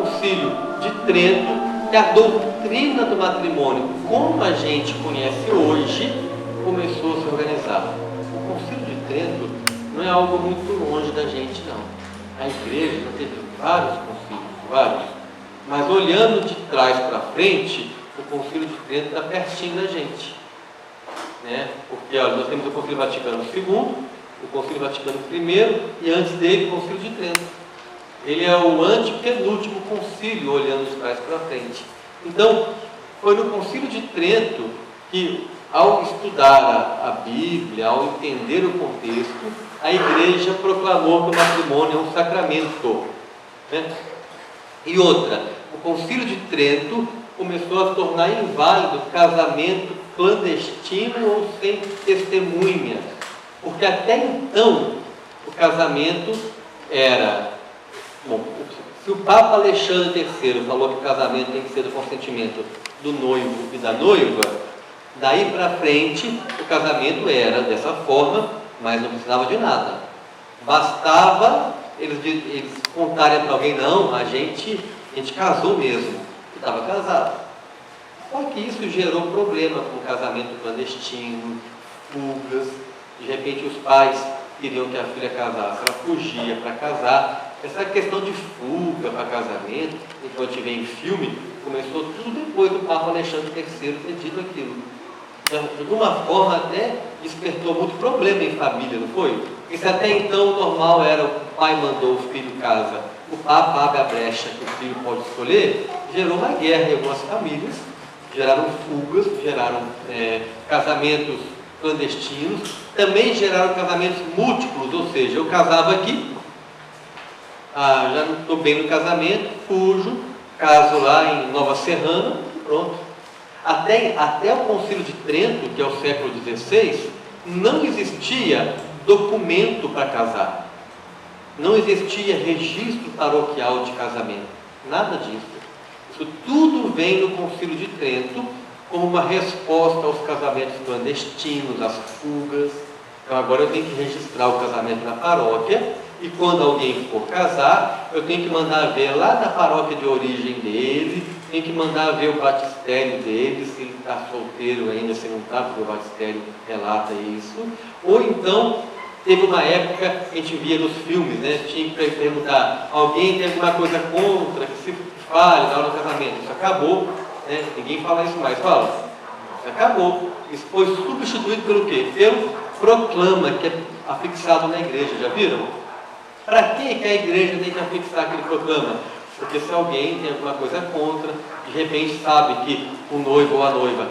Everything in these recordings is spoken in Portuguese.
Concílio de Trento, que a doutrina do matrimônio, como a gente conhece hoje, começou a se organizar. O Concílio de Trento não é algo muito longe da gente, não. A igreja já teve vários concílios, vários. Mas olhando de trás para frente, o Concílio de Trento está pertinho da gente. Né? Porque olha, nós temos o Concílio Vaticano II, o Concílio Vaticano I e antes dele o Concílio de Trento. Ele é o antepenúltimo concílio, olhando de trás para frente. Então, foi no Concílio de Trento que, ao estudar a Bíblia, ao entender o contexto, a igreja proclamou que o matrimônio é um sacramento. Né? E outra, o Concílio de Trento começou a tornar inválido casamento clandestino ou sem testemunha, porque até então o casamento era, bom, se o Papa Alexandre III falou que o casamento tem que ser do consentimento do noivo e da noiva, daí para frente o casamento era dessa forma, mas não precisava de nada, bastava eles contarem para alguém, não, a gente casou mesmo, e estava casado. Só que isso gerou problema com o casamento clandestino, fugas, de repente os pais queriam que a filha casasse, ela fugia para casar. Essa questão de fuga para casamento, enquanto a gente vê em filme, começou tudo depois do Papa Alexandre III ter dito aquilo. De alguma forma até despertou muito problema em família, não foi? Porque se até então o normal era o pai mandou o filho casa, o Papa abre a brecha que o filho pode escolher, gerou uma guerra em algumas famílias, geraram fugas, geraram casamentos clandestinos, também geraram casamentos múltiplos, ou seja, eu casava aqui, já não estou bem no casamento, fujo, caso lá em Nova Serrana, pronto. Até o Concílio de Trento, que é o século XVI, não existia documento para casar. Não existia registro paroquial de casamento. Nada disso. Isso tudo vem no Concílio de Trento como uma resposta aos casamentos clandestinos, às fugas. Então agora eu tenho que registrar o casamento na paróquia e quando alguém for casar, eu tenho que mandar ver lá na paróquia de origem dele, tenho que mandar ver o batistério dele, se ele está solteiro ainda, se não está, porque o batistério relata isso. Ou então, teve uma época que a gente via nos filmes, né? Tinha que perguntar, alguém tem alguma coisa contra, que se fale na hora do casamento? Isso acabou, né? Ninguém fala isso mais, fala? Isso acabou. Isso foi substituído pelo quê? Pelo proclama, que é afixado na igreja, já viram? Para que a igreja tem que afixar aquele proclama? Porque se alguém tem alguma coisa contra, de repente sabe que o noivo ou a noiva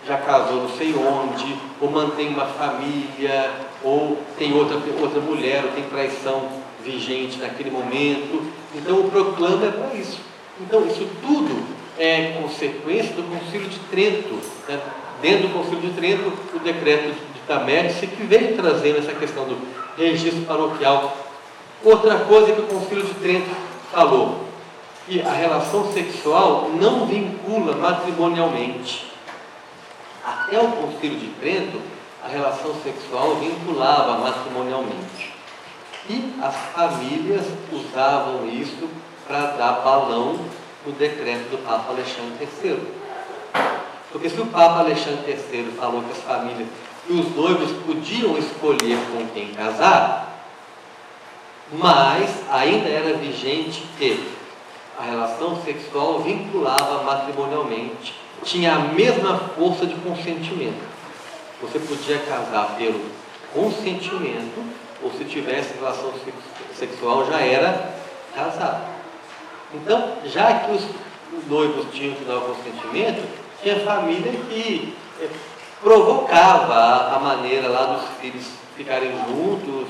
já casou não sei onde, ou mantém uma família, ou tem outra mulher, ou tem traição vigente naquele momento. Então o proclama é para isso. Então isso tudo é consequência do Concílio de Trento. Né? Dentro do Concílio de Trento, o decreto de Tamérice, que veio trazendo essa questão do registro paroquial. Outra coisa que o Concílio de Trento falou, que a relação sexual não vincula matrimonialmente. Até o Concílio de Trento, a relação sexual vinculava matrimonialmente. E as famílias usavam isso para dar balão no decreto do Papa Alexandre III. Porque se o Papa Alexandre III falou que as famílias e os noivos podiam escolher com quem casar, mas ainda era vigente que a relação sexual vinculava matrimonialmente, tinha a mesma força de consentimento. Você podia casar pelo consentimento, ou se tivesse relação sexual já era casado. Então, já que os noivos tinham que dar o consentimento, tinha família que provocava a maneira lá dos filhos ficarem juntos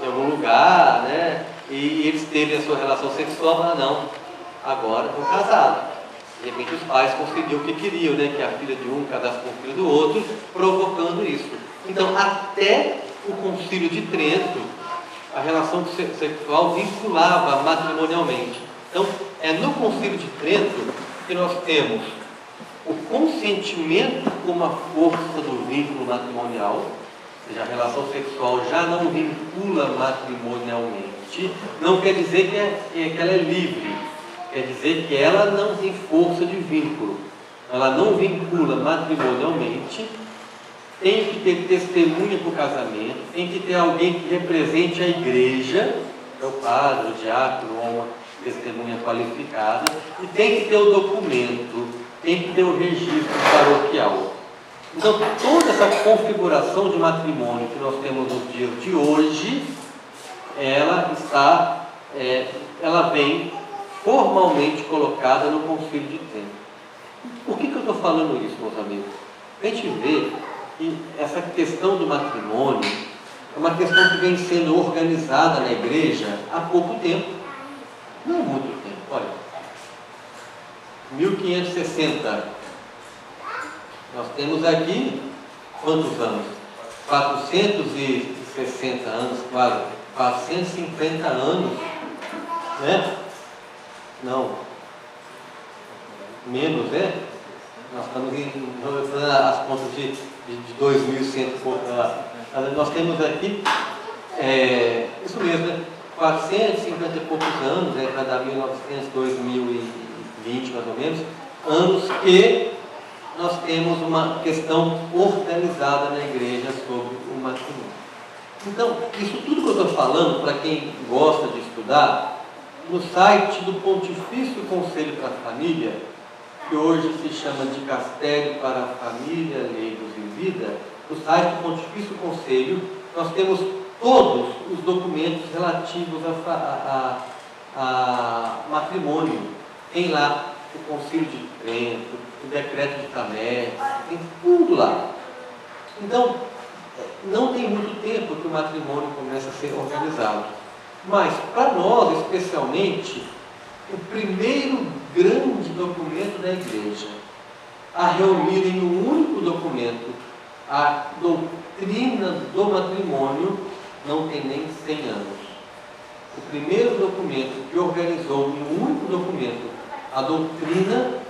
em algum lugar, né? E eles terem a sua relação sexual, mas não, agora estão casados. De repente os pais conseguiam o que queriam, né? Que a filha de um casasse com o filho do outro, provocando isso. Então, até o Concílio de Trento, a relação sexual vinculava matrimonialmente. Então, é no Concílio de Trento que nós temos o consentimento como a força do vínculo matrimonial, ou seja, a relação sexual já não vincula matrimonialmente, não quer dizer que ela é livre, Quer dizer que ela não tem força de vínculo, ela não vincula matrimonialmente, tem que ter testemunha para o casamento, tem que ter alguém que represente a igreja, é o padre, o diácono, ou uma testemunha qualificada, e tem que ter o documento, tem que ter o registro paroquial. Então, toda essa configuração de matrimônio que nós temos nos dias de hoje, ela vem formalmente colocada no Concílio de Trento. Por que eu estou falando isso, meus amigos? A gente vê que essa questão do matrimônio é uma questão que vem sendo organizada na igreja há pouco tempo, não muito tempo. Olha, 1560, nós temos aqui quantos anos? 460 anos, quase 450 anos, né? Não, menos, né? Nós estamos fazendo as contas de 2100 e pouco. Nós temos aqui, isso mesmo, né? 450 e poucos anos, para dar 1900, 2020 mais ou menos, anos que nós temos uma questão organizada na igreja sobre o matrimônio. Então, isso tudo que eu estou falando, para quem gosta de estudar, no site do Pontifício Conselho para a Família, que hoje se chama Dicastério para a Família, Leigos e Vida, no site do Pontifício Conselho, nós temos todos os documentos relativos a matrimônio. Tem lá o Concílio de Trento, o Decreto de Tamer, tem tudo lá. Então, não tem muito tempo que o matrimônio começa a ser organizado. Mas, para nós, especialmente, o primeiro grande documento da igreja a reunir em um único documento a doutrina do matrimônio não tem nem 100 anos. O primeiro documento que organizou em um único documento a doutrina,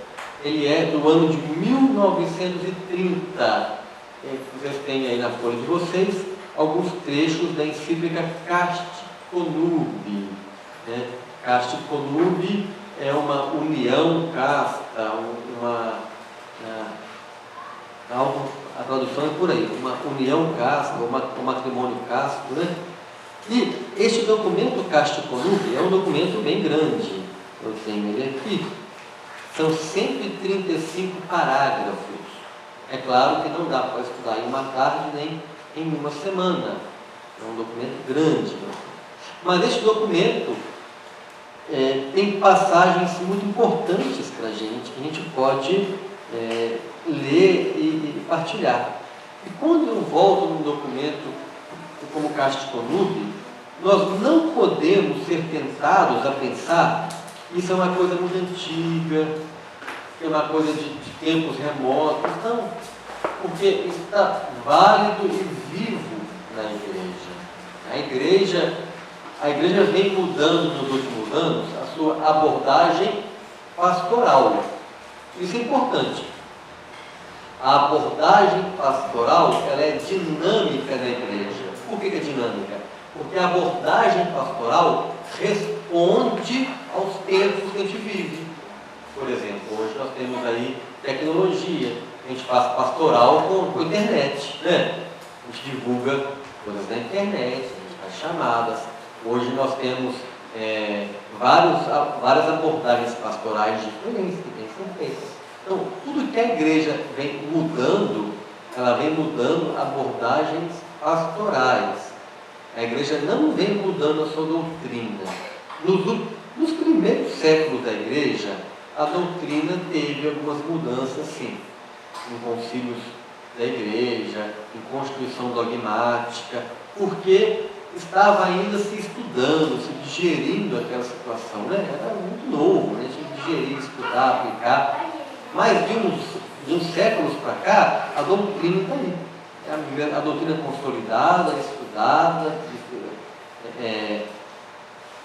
ele é do ano de 1930. Vocês têm aí na folha de vocês alguns trechos da encíclica Casti Connubii, né? Casti Connubii é uma união casta, a tradução é por aí, uma união casta, um matrimônio casto, né? E este documento Casti Connubii é um documento bem grande, eu tenho ele aqui, são 135 parágrafos. É claro que não dá para estudar em uma tarde nem em uma semana, é um documento grande, mas este documento tem passagens muito importantes para a gente, que a gente pode ler e partilhar. E quando eu volto num documento como Casti Connubii, nós não podemos ser tentados a pensar que isso é uma coisa muito antiga, que é uma coisa de tempos remotos. Não, porque está válido e vivo na igreja. A igreja vem mudando nos últimos anos a sua abordagem pastoral. Isso é importante. A abordagem pastoral, ela é dinâmica na igreja. Por que é dinâmica? Porque a abordagem pastoral responde aos tempos que a gente vive. Por exemplo, hoje nós temos aí tecnologia, a gente faz pastoral com internet, né? A gente divulga coisas na internet, a gente faz chamadas. Hoje nós temos várias abordagens pastorais diferentes que têm que ser feitas. Então, tudo que a igreja vem mudando, ela vem mudando abordagens pastorais. A igreja não vem mudando a sua doutrina. Nos primeiros séculos da igreja, a doutrina teve algumas mudanças, sim, em concílios da igreja, em constituição dogmática, porque estava ainda se estudando, se digerindo aquela situação, né? Era muito novo, né? Tinha que digerir, estudar, aplicar. Mas de uns séculos para cá, a doutrina está aí. A doutrina consolidada, estudada,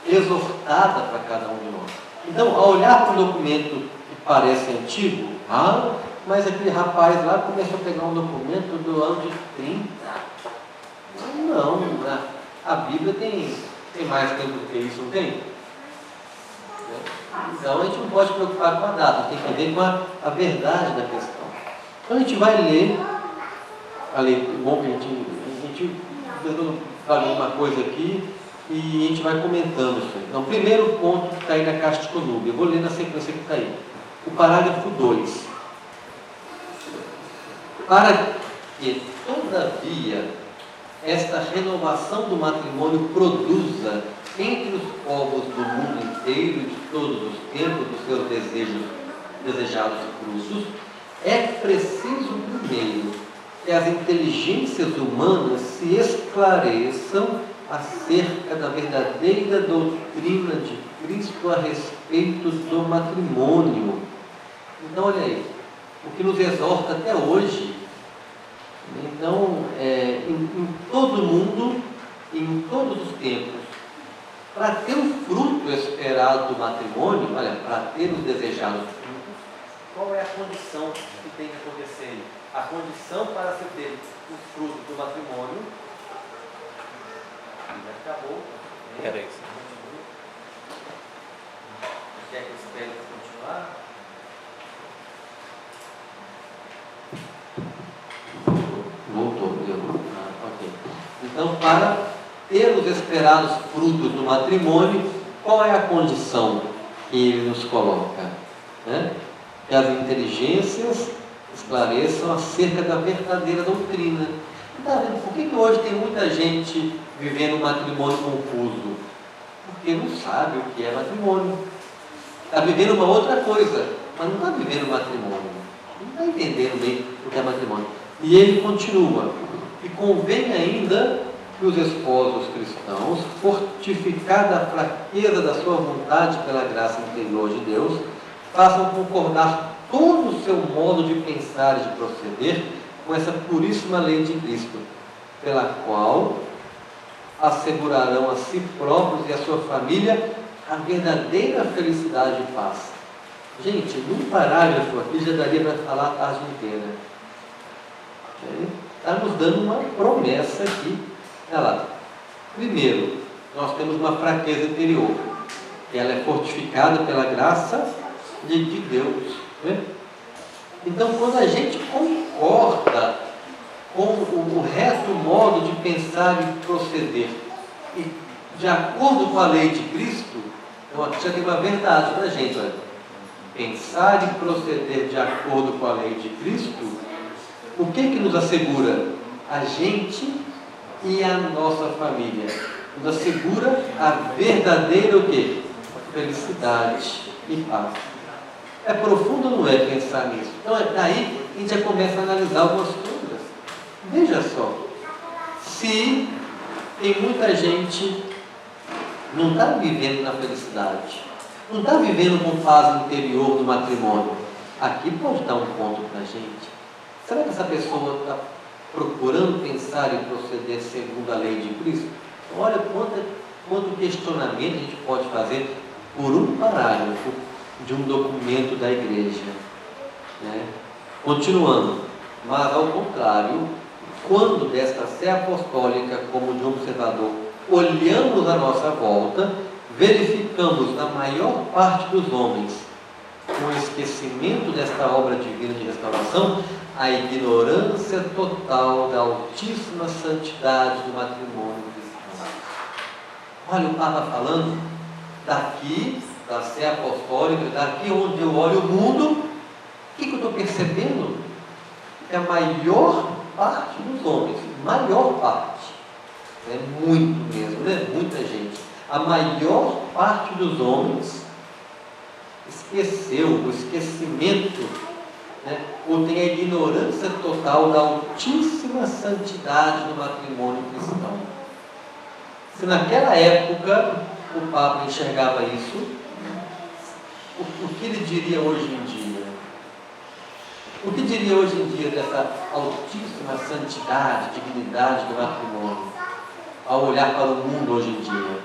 exortada para cada um de nós. Então, ao olhar para um documento que parece antigo, mas aquele rapaz lá começou a pegar um documento do ano de 30. Não, a Bíblia tem mais tempo do que isso, não tem? Então a gente não pode se preocupar com a data, tem que ver com a verdade da questão. Então a gente vai ler, bom que a gente fala alguma coisa aqui e a gente vai comentando isso aí. Então, o primeiro ponto que está aí na caixa de conúbio, eu vou ler na sequência que está aí. O parágrafo 2. Para que, todavia, esta renovação do matrimônio produza entre os povos do mundo inteiro e de todos os tempos dos seus desejados frutos, é preciso primeiro que as inteligências humanas se esclareçam acerca da verdadeira doutrina de Cristo a respeito do matrimônio. Então, olha aí, o que nos exorta até hoje. Então, em todo mundo, em todos os tempos, para ter o fruto esperado do matrimônio, olha, para ter os desejados frutos, qual é a condição que tem que acontecer? A condição para se ter os frutos do matrimônio. Já acabou. Peraí. Quer que eu espere para continuar? Voltou, deu. Ok. Então, para ter os esperados frutos do matrimônio, qual é a condição que ele nos coloca? Que as inteligências esclareçam acerca da verdadeira doutrina. Tá vendo? Por que hoje tem muita gente vivendo um matrimônio confuso? Porque não sabe o que é matrimônio. Está vivendo uma outra coisa, mas não está vivendo matrimônio. Não está entendendo bem o que é matrimônio. E ele continua. E convém ainda que os esposos cristãos, fortificada a fraqueza da sua vontade pela graça interior de Deus, façam concordar todo o seu modo de pensar e de proceder com essa puríssima lei de Cristo, pela qual assegurarão a si próprios e a sua família a verdadeira felicidade e paz. Gente, num parágrafo aqui já daria para falar a tarde inteira. Está nos dando uma promessa aqui. Olha lá. Primeiro, nós temos uma fraqueza interior. Ela é fortificada pela graça de Deus. Então, quando a gente concorda com o resto do modo de pensar e proceder, e de acordo com a lei de Cristo, então aqui já tem uma verdade para a gente. Olha. Pensar e proceder de acordo com a lei de Cristo, o que nos assegura? A gente e a nossa família. Nos assegura a verdadeira o quê? Felicidade e paz. É profundo ou não é pensar nisso? Então, daí a gente já começa a analisar algumas coisas. Veja só, se tem muita gente não está vivendo na felicidade, não está vivendo com paz interior do matrimônio, aqui pode dar um ponto para a gente. Será que essa pessoa está procurando pensar e proceder segundo a lei de Cristo? Olha quanto questionamento a gente pode fazer por um parágrafo de um documento da igreja. Continuando, mas ao contrário, quando desta sé apostólica como de um observador olhamos à nossa volta, verificamos na maior parte dos homens, com o esquecimento desta obra divina de restauração, a ignorância total da altíssima santidade do matrimônio cristão. Olha o Papa falando daqui, da sé apostólica, daqui onde eu olho o mundo, o que eu estou percebendo? Que a maior parte dos homens, maior parte, muito mesmo, muita gente, a maior parte dos homens esqueceu, o esquecimento, ou tem a ignorância total da altíssima santidade do matrimônio cristão. Se naquela época o Papa enxergava isso, o que ele diria hoje em dia? O que diria hoje em dia dessa altíssima santidade, dignidade do matrimônio, ao olhar para o mundo hoje em dia?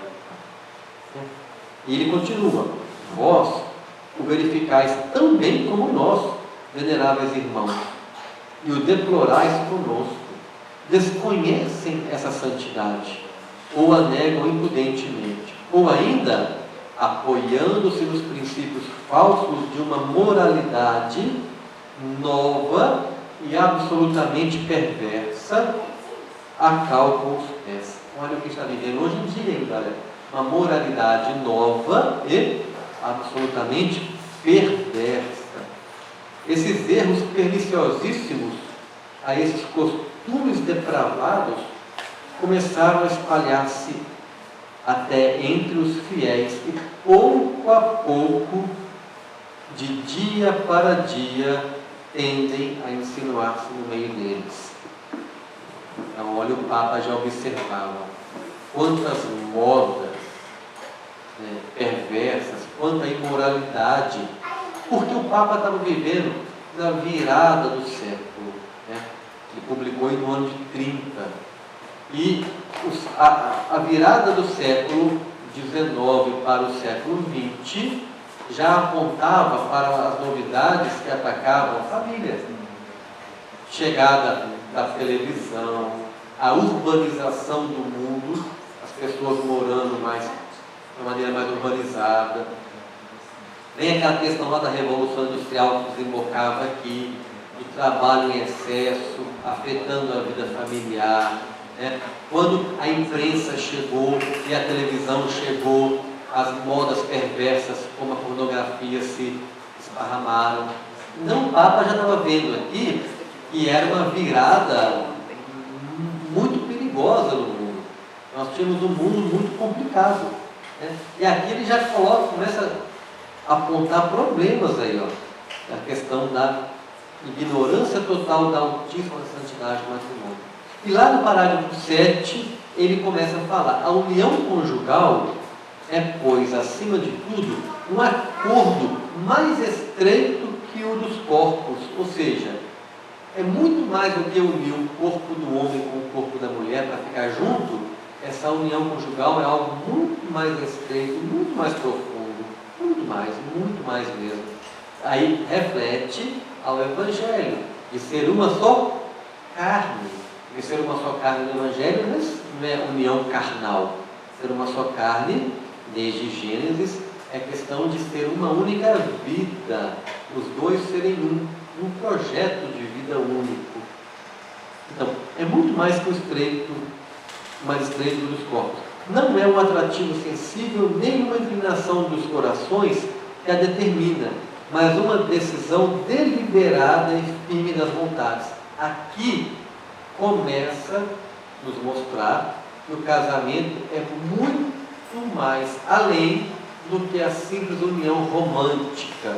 E ele continua: vós o verificais tão bem como nós, veneráveis irmãos, e o deplorais conosco. Desconhecem essa santidade, ou a negam impudentemente, ou ainda apoiando-se nos princípios falsos de uma moralidade nova e absolutamente perversa, acalcam os pés. Olha o que está vivendo hoje em dia ainda, olha, uma moralidade nova e absolutamente perversa. Esses erros perniciosíssimos, a esses costumes depravados, começaram a espalhar-se até entre os fiéis e pouco a pouco, de dia para dia, tendem a insinuar-se no meio deles. Então, olha, o Papa já observava quantas modas perversas, quanta imoralidade, porque o Papa estava vivendo na virada do século, ele publicou no ano de 30, e a virada do século XIX para o século XX já apontava para as novidades que atacavam a família. Chegada da televisão, a urbanização do mundo, as pessoas morando de maneira mais urbanizada. Vem aquela questão lá da Revolução Industrial que desembocava aqui, do trabalho em excesso, afetando a vida familiar. Quando a imprensa chegou e a televisão chegou, as modas perversas como a pornografia se esparramaram. Então o Papa já estava vendo aqui que era uma virada muito perigosa no mundo. Nós tínhamos um mundo muito complicado. E aqui ele já começa a apontar problemas aí, a questão da ignorância total da altíssima santidade do matrimônio. E lá no parágrafo 7, ele começa a falar: a união conjugal é, pois, acima de tudo, um acordo mais estreito que o dos corpos, ou seja, é muito mais do que unir o corpo do homem com o corpo da mulher para ficar junto. Essa união conjugal é algo muito mais estreito, muito mais profundo, muito mais mesmo. Aí reflete ao Evangelho, de ser uma só carne. De ser uma só carne no Evangelho não é união carnal. Ser uma só carne, desde Gênesis, é questão de ser uma única vida, os dois serem um projeto de vida único. Então, é muito mais que o mais estreito dos corpos. Não é um atrativo sensível, nem uma inclinação dos corações que a determina, mas uma decisão deliberada e firme das vontades. Aqui começa a nos mostrar que o casamento é muito mais além do que a simples união romântica.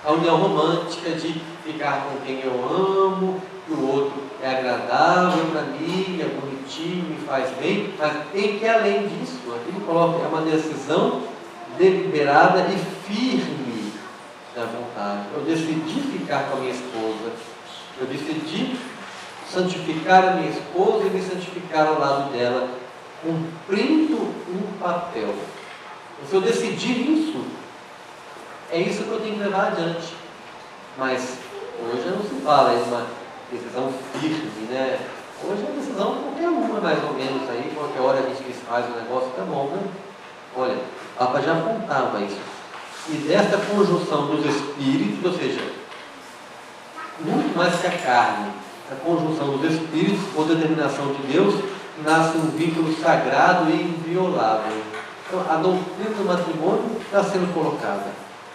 A união romântica de ficar com quem eu amo, que o outro é agradável para mim, é bonitinho, me faz bem, mas tem que ir além disso. Aqui ele coloca, é uma decisão deliberada e firme da vontade. Eu decidi ficar com a minha esposa, eu decidi santificar a minha esposa e me santificar ao lado dela, cumprindo um papel. Se eu decidir isso, é isso que eu tenho que levar adiante. Mas hoje não se fala em uma decisão firme, né? Hoje é uma decisão qualquer uma, mais ou menos, aí, qualquer hora a gente faz o negócio, tá bom, né? Olha, o Papa já apontava isso. E desta conjunção dos espíritos, ou seja, muito mais que a carne, a conjunção dos espíritos, por determinação de Deus, nasce um vínculo sagrado e inviolável. Então, a doutrina do matrimônio está sendo colocada.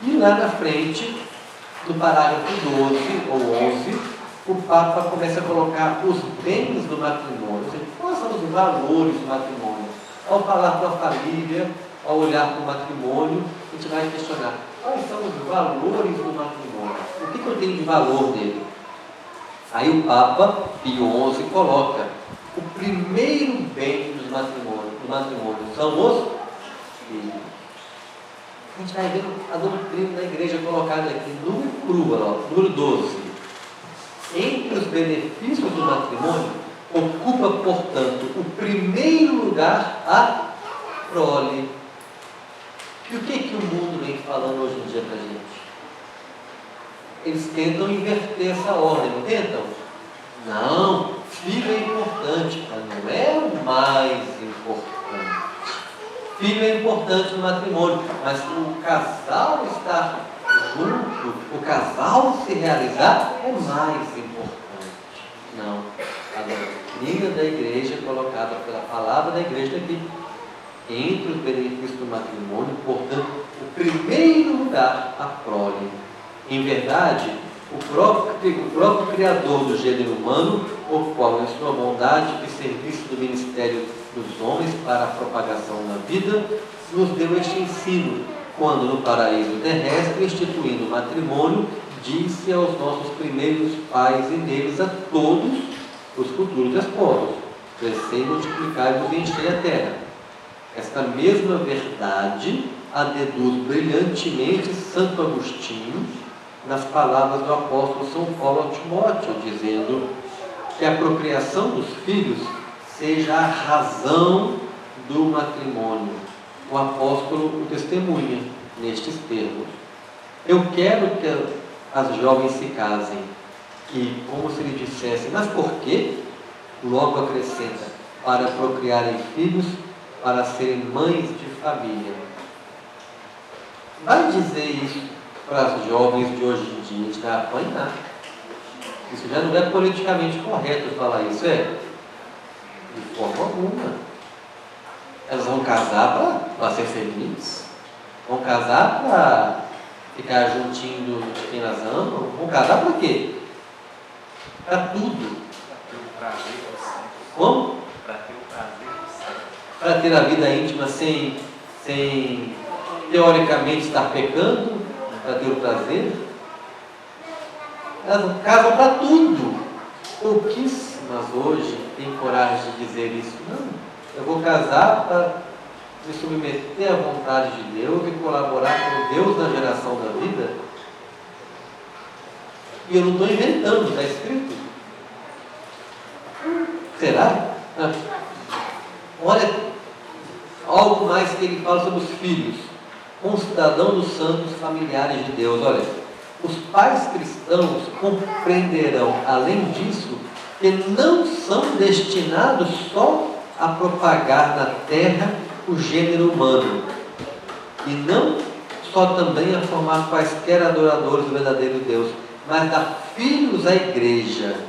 E lá na frente, no parágrafo 12 ou 11, o Papa começa a colocar os bens do matrimônio, ou seja, quais são os valores do matrimônio. Ao falar para a família, ao olhar para o matrimônio, a gente vai questionar: quais são os valores do matrimônio? O que eu tenho de valor nele? Aí o Papa Pio XI coloca: o primeiro bem do matrimônio são os filhos. A gente vai vendo a doutrina da igreja colocada aqui, número cru, número 12. Entre os benefícios do matrimônio, ocupa, portanto, o primeiro lugar a prole. E o que o mundo vem falando hoje em dia para a gente? Eles tentam inverter essa ordem, não tentam? Não, filho é importante, mas não é o mais importante. Filho é importante no matrimônio, mas o casal estar junto, o casal se realizar é mais importante. Não. A doutrina da igreja colocada pela palavra da igreja aqui. Entre os benefícios do matrimônio, portanto, o primeiro lugar, a prole. Em verdade, o próprio Criador do gênero humano, o qual, em sua bondade e serviço do ministério dos homens para a propagação da vida, nos deu este ensino, quando no paraíso terrestre, instituindo o matrimônio, disse aos nossos primeiros pais e neles a todos os futuros esposos: crescei, multiplicai-vos e enchei a terra. Esta mesma verdade a deduz brilhantemente Santo Agostinho nas palavras do apóstolo São Paulo a Timóteo, dizendo que a procriação dos filhos seja a razão do matrimônio. O apóstolo o testemunha nestes termos: eu quero que as jovens se casem. E, como se lhe dissesse, mas por quê? Logo acrescenta: para procriarem filhos, para serem mães de família. Vai dizer isso para as jovens de hoje em dia, a gente vai apanhar. Isso já não é politicamente correto falar isso, é? De forma alguma. Elas vão casar para ser felizes, vão casar para ficar juntinho de quem elas amam, vão casar para quê? Para tudo. Como? Para ter o prazer do sexo. Para ter a vida íntima sem teoricamente estar pecando, para ter o prazer. Elas casam para tudo. Pouquíssimas hoje têm coragem de dizer isso. Não, eu vou casar para me submeter à vontade de Deus e colaborar com Deus na geração da vida. E eu não estou inventando, está escrito. Será? Olha, algo mais que ele fala sobre os filhos. Concidadão dos santos familiares de Deus. Olha, os pais cristãos compreenderão, além disso, que não são destinados só a propagar na terra o gênero humano, e não só também a formar quaisquer adoradores do verdadeiro Deus, mas dar filhos à igreja,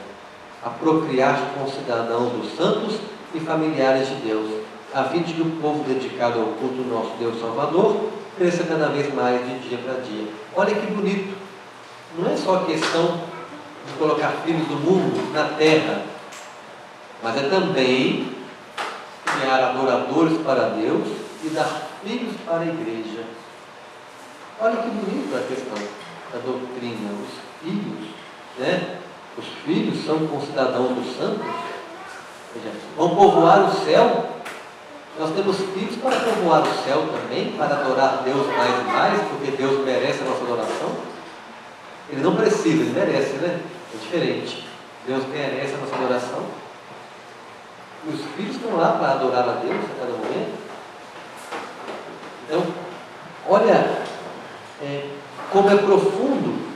a procriar com cidadãos dos santos e familiares de Deus, a fim de que o povo dedicado ao culto do nosso Deus Salvador cresça cada vez mais de dia para dia. Olha que bonito! Não é só questão de colocar filhos do mundo na terra, mas é também criar adoradores para Deus e dar filhos para a igreja. Olha que bonito a questão da doutrina. Os filhos, né? Os filhos são concidadãos dos santos. Veja, vão povoar o céu. Nós temos filhos para povoar o céu também, para adorar Deus mais e mais, porque Deus merece a nossa adoração. Ele não precisa, ele merece, né? É diferente. Deus merece a nossa adoração. E os filhos estão lá para adorar a Deus a cada momento. Então, olha como é profundo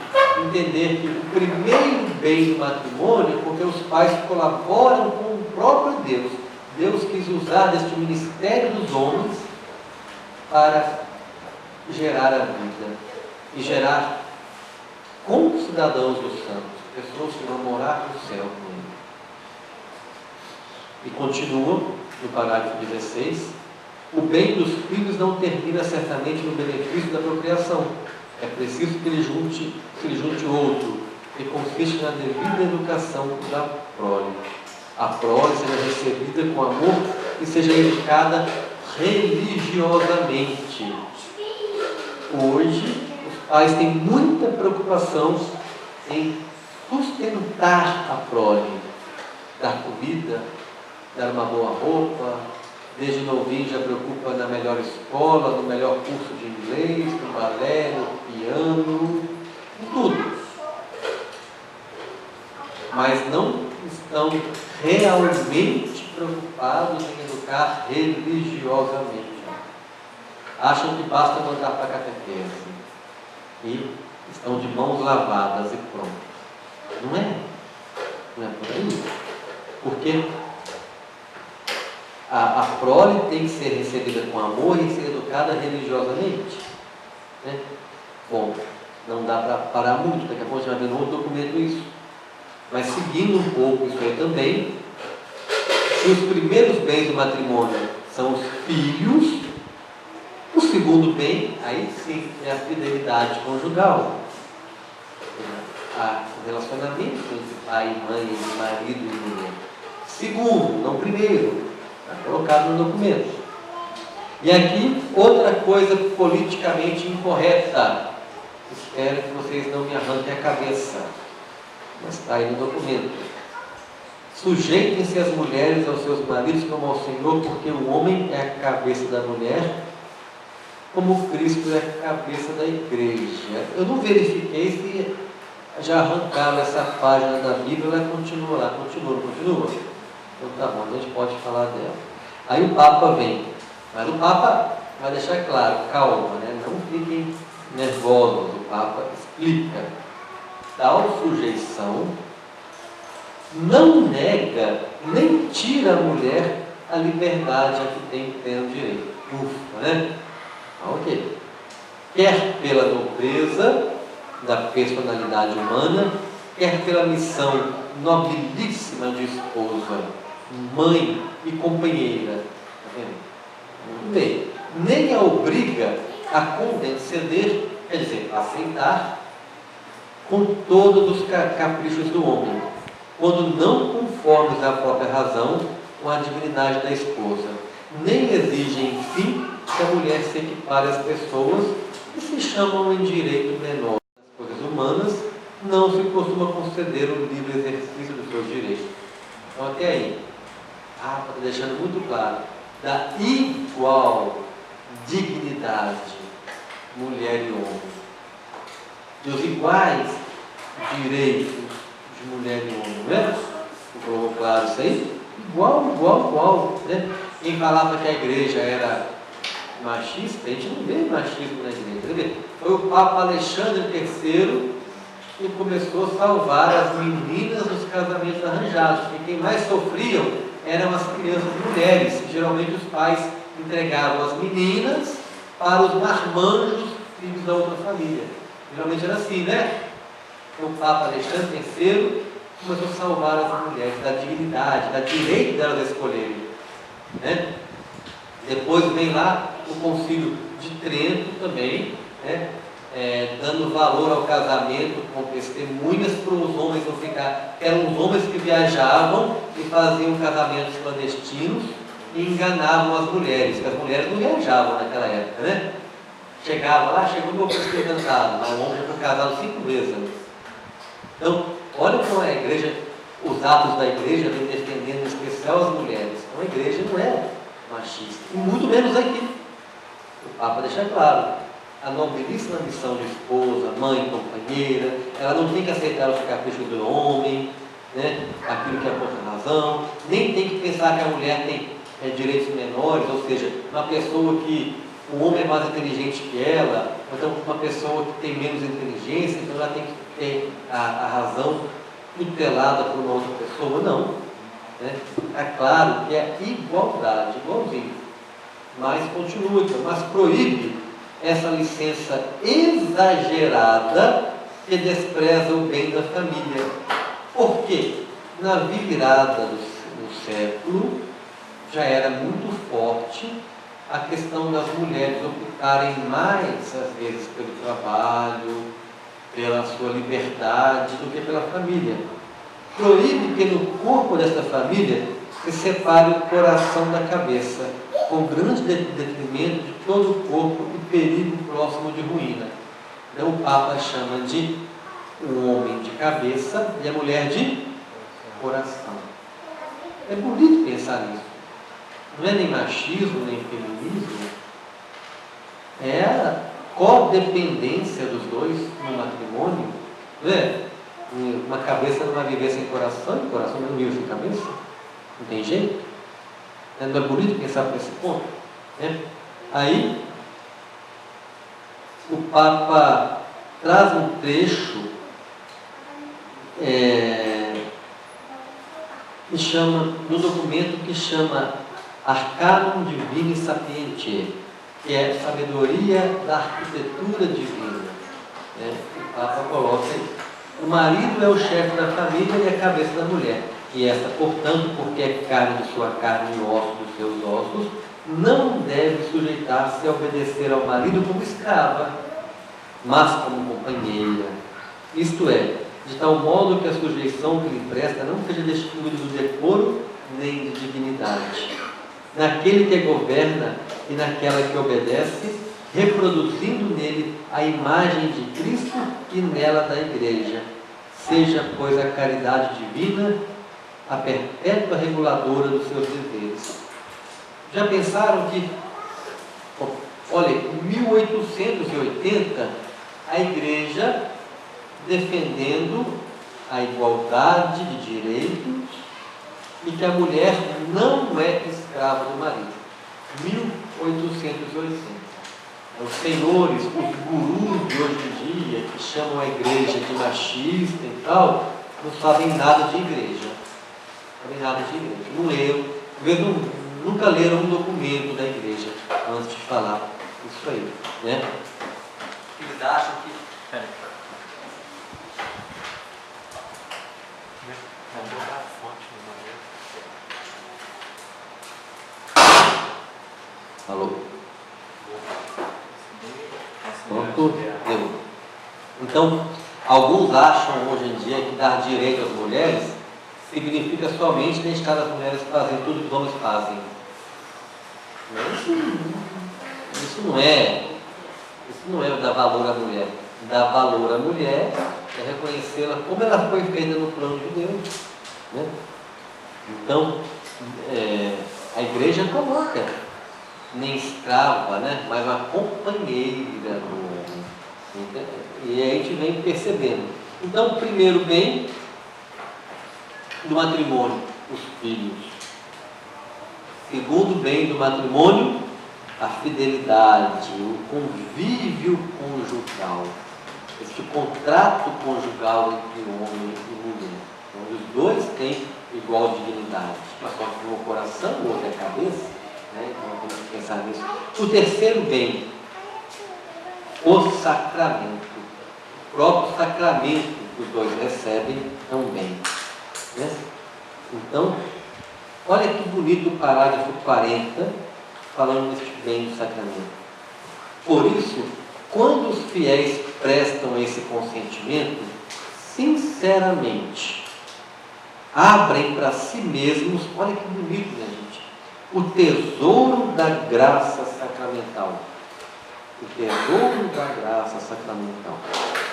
entender que o primeiro bem do matrimônio é porque os pais colaboram com o próprio Deus. Deus quis usar deste ministério dos homens para gerar a vida e gerar concidadãos dos santos, pessoas que vão morar no céu com ele. E continua no parágrafo 16: o bem dos filhos não termina certamente no benefício da procriação. É preciso que ele junte outro, que consiste na devida educação da prole. A prole seja recebida com amor e seja educada religiosamente. Hoje, os pais têm muita preocupação em sustentar a prole, dar comida, dar uma boa roupa, desde novinho já preocupa na melhor escola, no melhor curso de inglês, no balé, no piano, em tudo. Mas não estão realmente preocupados em educar religiosamente. Acham que basta mandar para a catequese e estão de mãos lavadas e prontos. Não é? Não é por aí. Porque a prole tem que ser recebida com amor e ser educada religiosamente, né? Bom, não dá para parar muito, daqui a pouco a gente vai ver no outro documento isso. Mas seguindo um pouco isso aí também, se os primeiros bens do matrimônio são os filhos, o segundo bem, aí sim, é a fidelidade conjugal. O relacionamento entre pai e mãe, marido e mulher. Segundo, não primeiro, está colocado no documento. E aqui, outra coisa politicamente incorreta. Espero que vocês não me arranquem a cabeça, mas está aí no documento. Sujeitem-se as mulheres aos seus maridos como ao Senhor, porque o homem é a cabeça da mulher, como Cristo é a cabeça da igreja. Eu não verifiquei se já arrancaram essa página da Bíblia, ela continua lá, continua. Então tá bom, a gente pode falar dela. Aí o Papa vem, mas o Papa vai deixar claro, calma, né? Não fiquem nervosos, o Papa explica. Tal sujeição não nega nem tira a mulher a liberdade a que tem pleno direito. Ufa, né? Ok. Quer pela nobreza da personalidade humana, quer pela missão nobilíssima de esposa, mãe e companheira. Tá vendo? Muito bem. Nem a obriga a condescender, quer dizer, a aceitar com todos os caprichos do homem, quando não conformes à própria razão com a dignidade da esposa. Nem exige, enfim, que a mulher se equipare às pessoas que se chamam em direito menor das coisas humanas, não se costuma conceder o livre exercício dos seus direitos. Então, até aí, está deixando muito claro, da igual dignidade, mulher e homem, dos iguais direitos de mulher e homem, não é? Ficou claro isso aí? Igual, né? Quem falava que a igreja era machista, a gente não vê machismo na igreja. Foi o Papa Alexandre III que começou a salvar as meninas dos casamentos arranjados, porque quem mais sofriam eram as crianças mulheres. Geralmente os pais entregavam as meninas para os marmanjos, filhos da outra família. Geralmente era assim, né? O Papa Alexandre III começou a salvar as mulheres da dignidade, da direito delas escolherem, né? Depois vem lá o Concílio de Trento também, né? Dando valor ao casamento com testemunhas para os homens não ficar. Eram os homens que viajavam e faziam casamentos clandestinos e enganavam as mulheres, porque as mulheres não viajavam naquela época, né? Chegava lá, chegou meu representado, mas o homem já foi casado 5 vezes. Então, olha como a igreja, os atos da igreja vem defendendo em especial as mulheres. Então a igreja não é machista, e muito menos aqui. O Papa deixa claro, a nobilíssima missão de esposa, mãe, companheira, ela não tem que aceitar os caprichos do homem, né? Aquilo que é por razão, nem tem que pensar que a mulher tem direitos menores, ou seja, uma pessoa que o homem é mais inteligente que ela, então uma pessoa que tem menos inteligência, então ela tem que ter a razão tutelada por uma outra pessoa, não. Né? É claro que é igualdade, igualzinho, mas continua, então, mas proíbe essa licença exagerada que despreza o bem da família. Por quê? Na virada do século já era muito forte a questão das mulheres optarem mais, às vezes, pelo trabalho, pela sua liberdade, do que pela família. Proíbe que no corpo desta família se separe o coração da cabeça, com grande detrimento de todo o corpo e perigo próximo de ruína. Então o Papa chama de o homem de cabeça e a mulher de coração. É bonito pensar nisso. Não é nem machismo, nem feminismo. É a codependência dos dois no matrimônio. Não é? Uma cabeça não vai viver sem coração, e o coração não vive sem cabeça. Não tem jeito. Não é bonito pensar por esse ponto? Né? Aí, o Papa traz um trecho que chama, no documento que chama Arcanum Divini Sapientiae, que é a sabedoria da arquitetura divina. Né? O Papa coloca aí. O marido é o chefe da família e a cabeça da mulher. E esta, portanto, porque é carne de sua carne e osso dos seus ossos, não deve sujeitar-se a obedecer ao marido como escrava, mas como companheira. Isto é, de tal modo que a sujeição que lhe presta não seja destituída do decoro nem de dignidade. Naquele que governa e naquela que obedece, reproduzindo nele a imagem de Cristo e nela da Igreja. Seja, pois, a caridade divina a perpétua reguladora dos seus deveres. Já pensaram que, olha, em 1880, a Igreja defendendo a igualdade de direitos e que a mulher não é escrava do marido. 1880. Os senhores, os gurus de hoje em dia, que chamam a igreja de machista e tal, não sabem nada de igreja. Não sabem nada de igreja. Não leram, nunca leram um documento da igreja antes de falar isso aí. Né? Eles acham que... Alô? Pronto? Então, alguns acham hoje em dia que dar direito às mulheres significa somente deixar as mulheres fazerem tudo que os homens fazem. Mas isso não é dar valor à mulher. Dar valor à mulher é reconhecê-la como ela foi feita no plano de Deus. Né? Então, a igreja coloca nem escrava, né? Mas uma companheira do homem. E aí a gente vem percebendo. Então, o primeiro bem do matrimônio, os filhos. Segundo bem do matrimônio, a fidelidade, o convívio conjugal. Esse contrato conjugal entre homem e mulher. Onde os dois têm igual dignidade. Mas só que um é o coração, o outro é a cabeça. Então vamos pensar nisso. O terceiro bem, o sacramento. O próprio sacramento que os dois recebem é um bem. Né? Então, olha que bonito o parágrafo 40, falando deste bem do sacramento. Por isso, quando os fiéis prestam esse consentimento, sinceramente, abrem para si mesmos, olha que bonito, né, gente? O tesouro da graça sacramental. O tesouro da graça sacramental.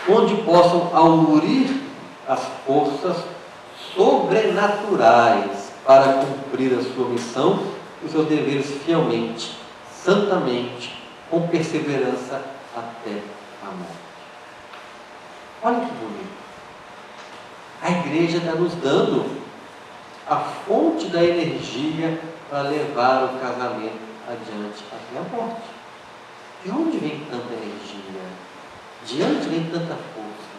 Onde possam aurir as forças sobrenaturais para cumprir a sua missão e os seus deveres fielmente, santamente, com perseverança até a morte. Olha que bonito. A igreja está nos dando a fonte da energia para levar o casamento adiante até a morte. De onde vem tanta energia? De onde vem tanta força?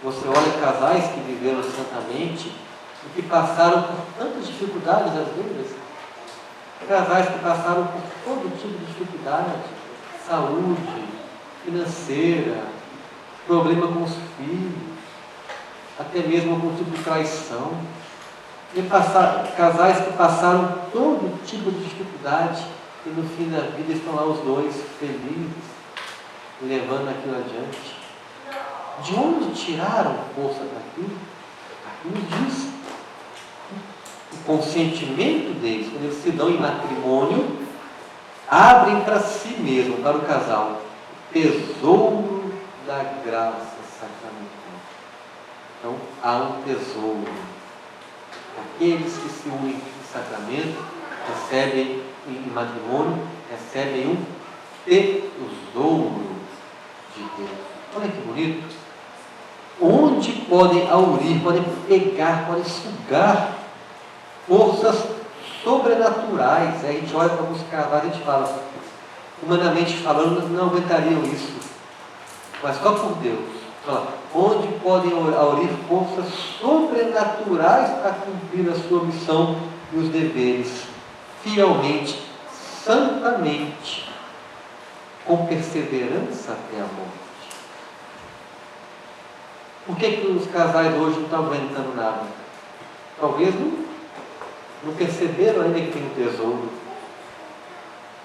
Você olha casais que viveram santamente e que passaram por tantas dificuldades às vezes. Casais que passaram por todo tipo de dificuldade, saúde, financeira, problema com os filhos, até mesmo algum tipo de traição. E casais que passaram todo tipo de dificuldade e no fim da vida estão lá os dois felizes, levando aquilo adiante. De onde tiraram força para aquilo? Aquilo diz. O consentimento deles, quando eles se dão em matrimônio, abrem para si mesmo, para o casal, o tesouro da graça sacramental. Então, há um tesouro. Aqueles que se unem em sacramento recebem em matrimônio, recebem um tesouro de Deus. Olha que bonito. Onde podem aurir, podem pegar, podem sugar forças sobrenaturais. Aí a gente olha para alguns casais e a gente fala, humanamente falando, não aguentariam isso. Mas só por Deus. Onde podem aurir forças sobrenaturais para cumprir a sua missão e os deveres fielmente, santamente, com perseverança até a morte. Por que os casais hoje não estão aguentando nada? Talvez não perceberam ainda que tem um tesouro.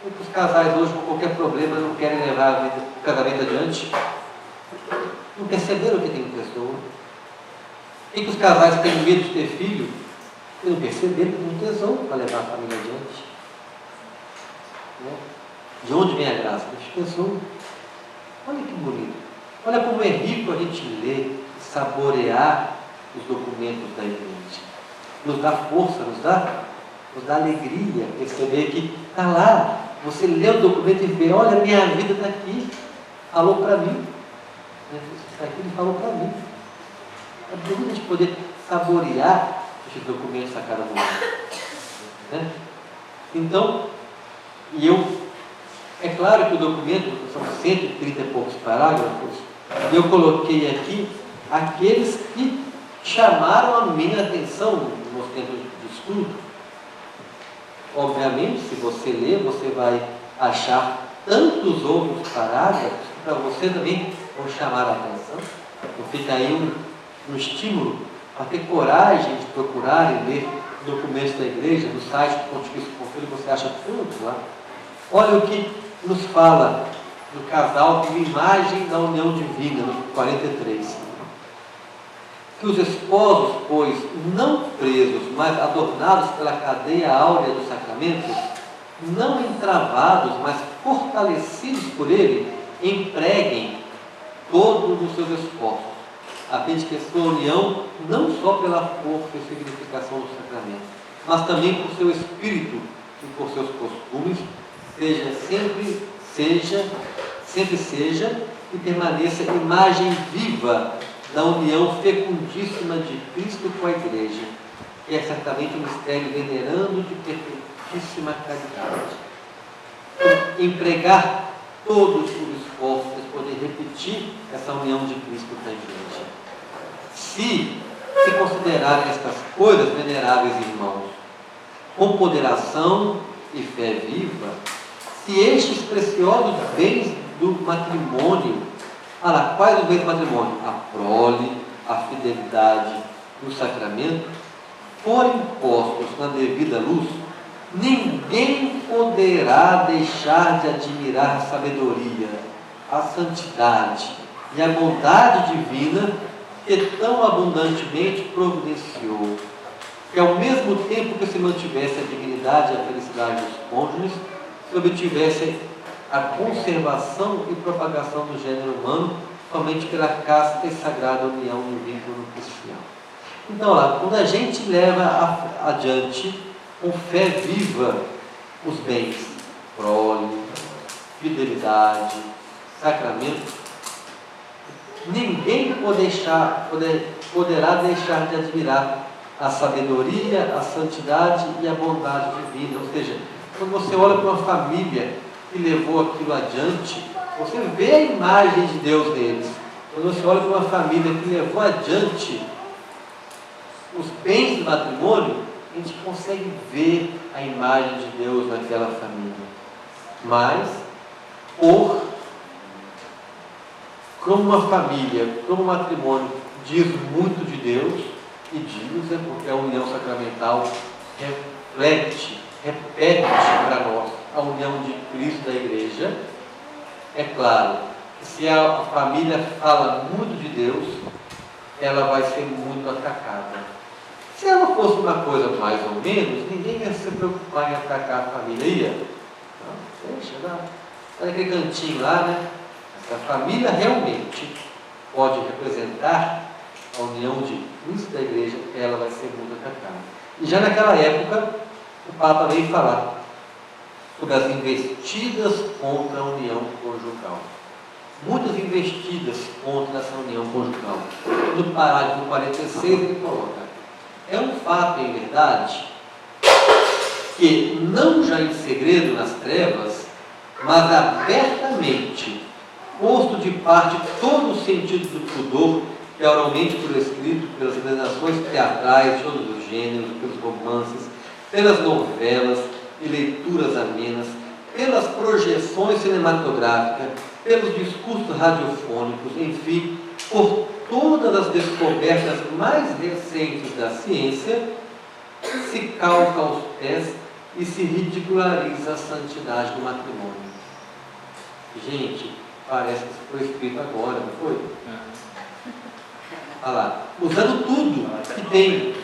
Por que os casais hoje, com qualquer problema, não querem levar o casamento adiante? Não perceberam que tem um tesouro. Por que os casais têm medo de ter filho? Porque não perceberam que tem um tesouro para levar a família adiante. De onde vem a graça? Desse tesouro. Olha que bonito. Olha como é rico a gente ler e saborear os documentos da igreja. Nos dá força, nos dá alegria perceber que está lá. Você lê o documento e vê, olha, minha vida está aqui. Falou para mim. Está aqui, ele falou para mim. É bonito a gente poder saborear esses documentos a cada momento. Né? Então, é claro que o documento são 130 e poucos parágrafos, e eu coloquei aqui aqueles que chamaram a minha atenção nos tempos de estudo. Obviamente, se você ler, você vai achar tantos outros parágrafos que para você também vão chamar a atenção. Então fica aí um estímulo a ter coragem de procurar e ler documentos da igreja. No site do Pontifício Conselho você acha tudo lá. Olha o que nos fala do casal como imagem da união divina, no 43. Que os esposos, pois, não presos, mas adornados pela cadeia áurea do sacramento, não entravados, mas fortalecidos por ele, empreguem todos os seus esforços, a fim de que sua união, não só pela força e significação do sacramento, mas também por seu espírito e por seus costumes, sempre seja e permaneça imagem viva da união fecundíssima de Cristo com a Igreja, que é certamente um mistério venerando de perfeitíssima caridade. Então, empregar todos os esforços para poder repetir essa união de Cristo com a Igreja. Se considerarem estas coisas, veneráveis irmãos, com ponderação e fé viva, se estes preciosos bens do matrimônio, quais os bens do matrimônio? A prole, a fidelidade e o sacramento, forem postos na devida luz, ninguém poderá deixar de admirar a sabedoria, a santidade e a bondade divina que tão abundantemente providenciou, que ao mesmo tempo que se mantivesse a dignidade e a felicidade dos cônjuges, se obtivesse a conservação e propagação do gênero humano somente pela casta e sagrada união do vínculo cristiano. Então, quando a gente leva adiante com fé viva os bens, prole, fidelidade, sacramento, ninguém poderá deixar de admirar a sabedoria, a santidade e a bondade divina. Ou seja, quando você olha para uma família que levou aquilo adiante, você vê a imagem de Deus neles. Quando você olha para uma família que levou adiante os bens do matrimônio, a gente consegue ver a imagem de Deus naquela família. Mas, como uma família, como um matrimônio diz muito de Deus, e diz é porque a união sacramental repete para nós a união de Cristo da Igreja. É claro que se a família fala muito de Deus, ela vai ser muito atacada. Se ela fosse uma coisa mais ou menos, ninguém ia se preocupar em atacar a família. Ia? Não, deixa lá. Está naquele cantinho lá, né? Se a família realmente pode representar a união de Cristo da Igreja, ela vai ser muito atacada. E já naquela época, o Papa veio falar sobre as investidas contra a união conjugal. Muitas investidas contra essa união conjugal. No parágrafo 46 ele coloca: é um fato, em verdade, que não já em segredo nas trevas, mas abertamente, posto de parte todo o sentido do pudor, que é oralmente por escrito, pelas realizações teatrais, de todos os gêneros, pelos romances, pelas novelas, e leituras amenas, pelas projeções cinematográficas, pelos discursos radiofônicos, enfim, por todas as descobertas mais recentes da ciência, se calca aos pés e se ridiculariza a santidade do matrimônio. Gente, parece que isso foi escrito agora, não foi? Olha lá, usando tudo que tem,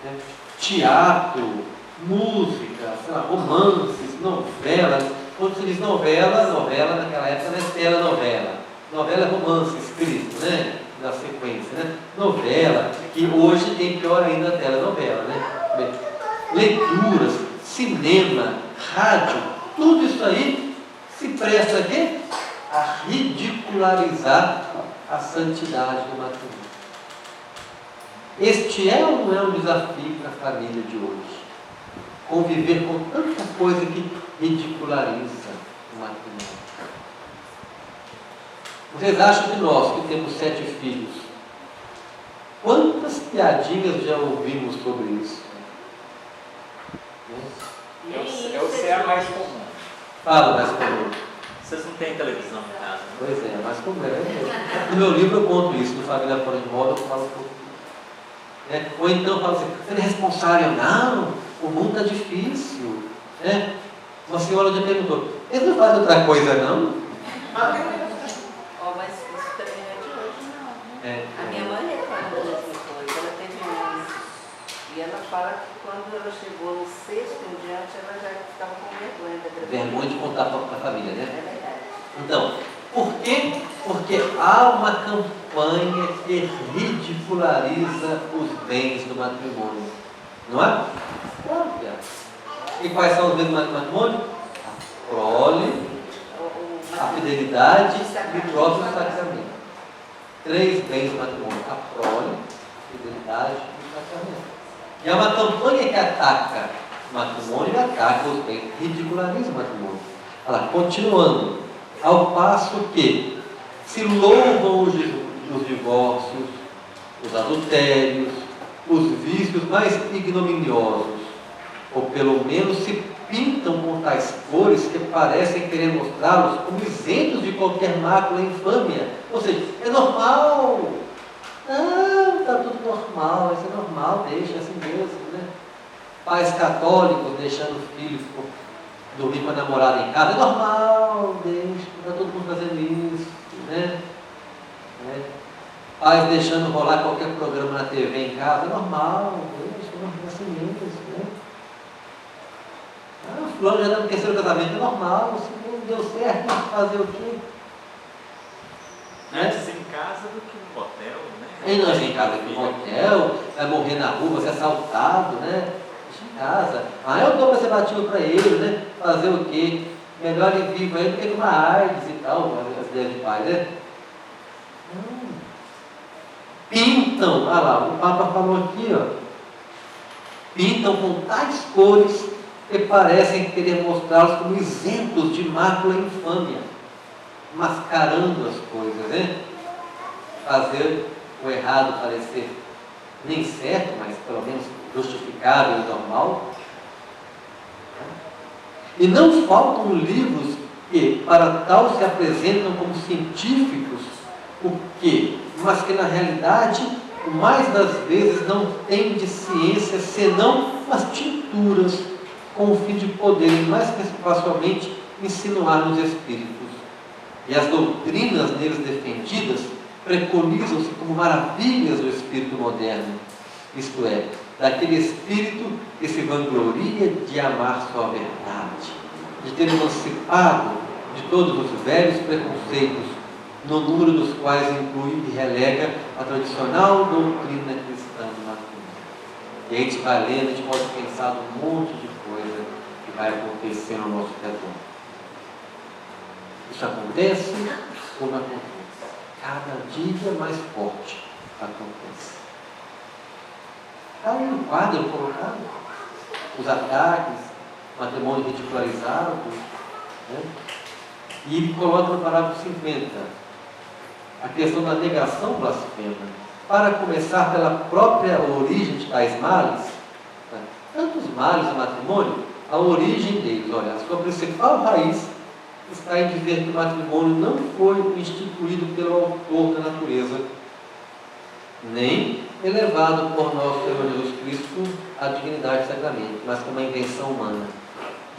né? Teatro, música, sei lá, romances, novelas. Quando se diz novela, novela naquela época não é telenovela. Novela é romance escrito, né? Na sequência, né? Novela, que hoje tem pior ainda a telenovela, né? Bem, leituras, cinema, rádio, tudo isso aí se presta aqui a ridicularizar a santidade do matrimônio. Este é ou não é um desafio para a família de hoje? Conviver com tanta coisa que ridiculariza o matrimônio. Vocês acham que nós, que temos 7 filhos, quantas piadinhas já ouvimos sobre isso? Eu sei a mais comum. Fala mais comum. Vocês não têm televisão em casa, né? Pois é, mais comum é mesmo. No meu livro eu conto isso, no Família Fora de Moda eu falo um pouco. Ou então fala assim, você não é responsável? Não, o mundo está difícil. Uma senhora já perguntou, eles não fazem outra coisa não? Mas isso também não é de hoje, não. A minha mãe fala a mesma coisa. Ela teve e ela fala que quando ela chegou no 6º em diante, ela já estava com vergonha da gravidez. Vergonha de contar para a família, né? É verdade. Então, por quê? Porque há uma campanha que ridiculariza os bens do matrimônio. Não é? Claro que é. E quais são os bens do matrimônio? A prole, a fidelidade e o próprio sacramento. 3 bens do matrimônio. A prole, a fidelidade e o sacramento. E é uma campanha que ataca o matrimônio e ataca os bens, ridiculariza o matrimônio. Olha lá, continuando. Ao passo que se louvam os divórcios, os adultérios, os vícios mais ignominiosos, ou pelo menos se pintam com tais cores que parecem querer mostrá-los como isentos de qualquer mácula e infâmia. Ou seja, é normal. Não, está tudo normal, isso é normal, deixa assim mesmo, né? Pais católicos deixando filhos dormir com a namorada em casa, é normal, deixa, está todo mundo fazendo isso, né? Pais deixando rolar qualquer programa na TV em casa, é normal, deixa, é assim mesmo, né? O fulano já está no 3º casamento, é normal, se não deu certo, fazer o quê? Antes em casa do que no motel, né? Ele não é em casa, aqui no motel, vai morrer na rua, vai ser assaltado, né? Deixa em casa. Eu dou para ser batido para ele, né? Fazer o quê? Melhor ele vivo aí do que com uma AIDS e tal, as ideias de pai, né? Pintam, olha lá, o Papa falou aqui, ó. Pintam com tais cores que parecem querer mostrá-los como exemplos de mácula e infâmia, mascarando as coisas, né? Fazer o errado parecer nem certo, mas pelo menos justificável e normal. E não faltam livros que, para tal, se apresentam como científicos, mas que na realidade, mais das vezes, não têm de ciência senão as tinturas, com o fim de poderem mais facilmente insinuar nos espíritos. E as doutrinas neles defendidas preconizam-se como maravilhas do espírito moderno, isto é, daquele espírito que se vangloria de amar só a verdade, de ter emancipado de todos os velhos preconceitos, no número dos quais inclui e relega a tradicional doutrina cristã do matrimônio. E a gente vai lendo, a gente pode pensar num monte de coisa que vai acontecer no nosso redor. Isso acontece ou não acontece? Cada dia mais forte acontece. Está aí no quadro colocado. Os ataques, matrimônio ridicularizado, né? E ele coloca no parágrafo 50 a questão da negação blasfema. Para começar pela própria origem de tais males, né? Tantos males do matrimônio, a origem deles. Olha, a sua principal raiz está em dizer que o matrimônio não foi instituído pelo autor da natureza, nem elevado por nosso Senhor Jesus Cristo à dignidade do sacramento, mas como uma invenção humana.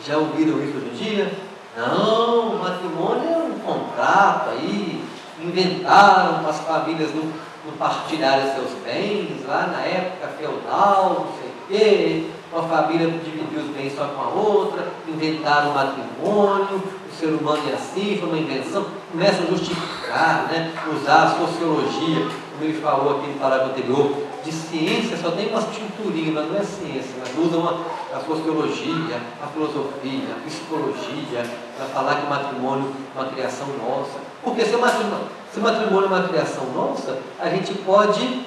Já ouviram isso hoje em dia? Não, o matrimônio é um contrato aí, inventaram para as famílias não partilharem seus bens, lá na época feudal, não sei o quê, uma família dividiu os bens só com a outra, inventaram o matrimônio, o ser humano é assim, foi uma invenção, começam a justificar, né? Usar a sociologia, como ele falou aqui no parágrafo anterior, de ciência só tem umas tinturinhas, mas não é ciência, mas usam a sociologia, a filosofia, a psicologia, para falar que o matrimônio é uma criação nossa. Porque se o matrimônio é uma criação nossa, a gente pode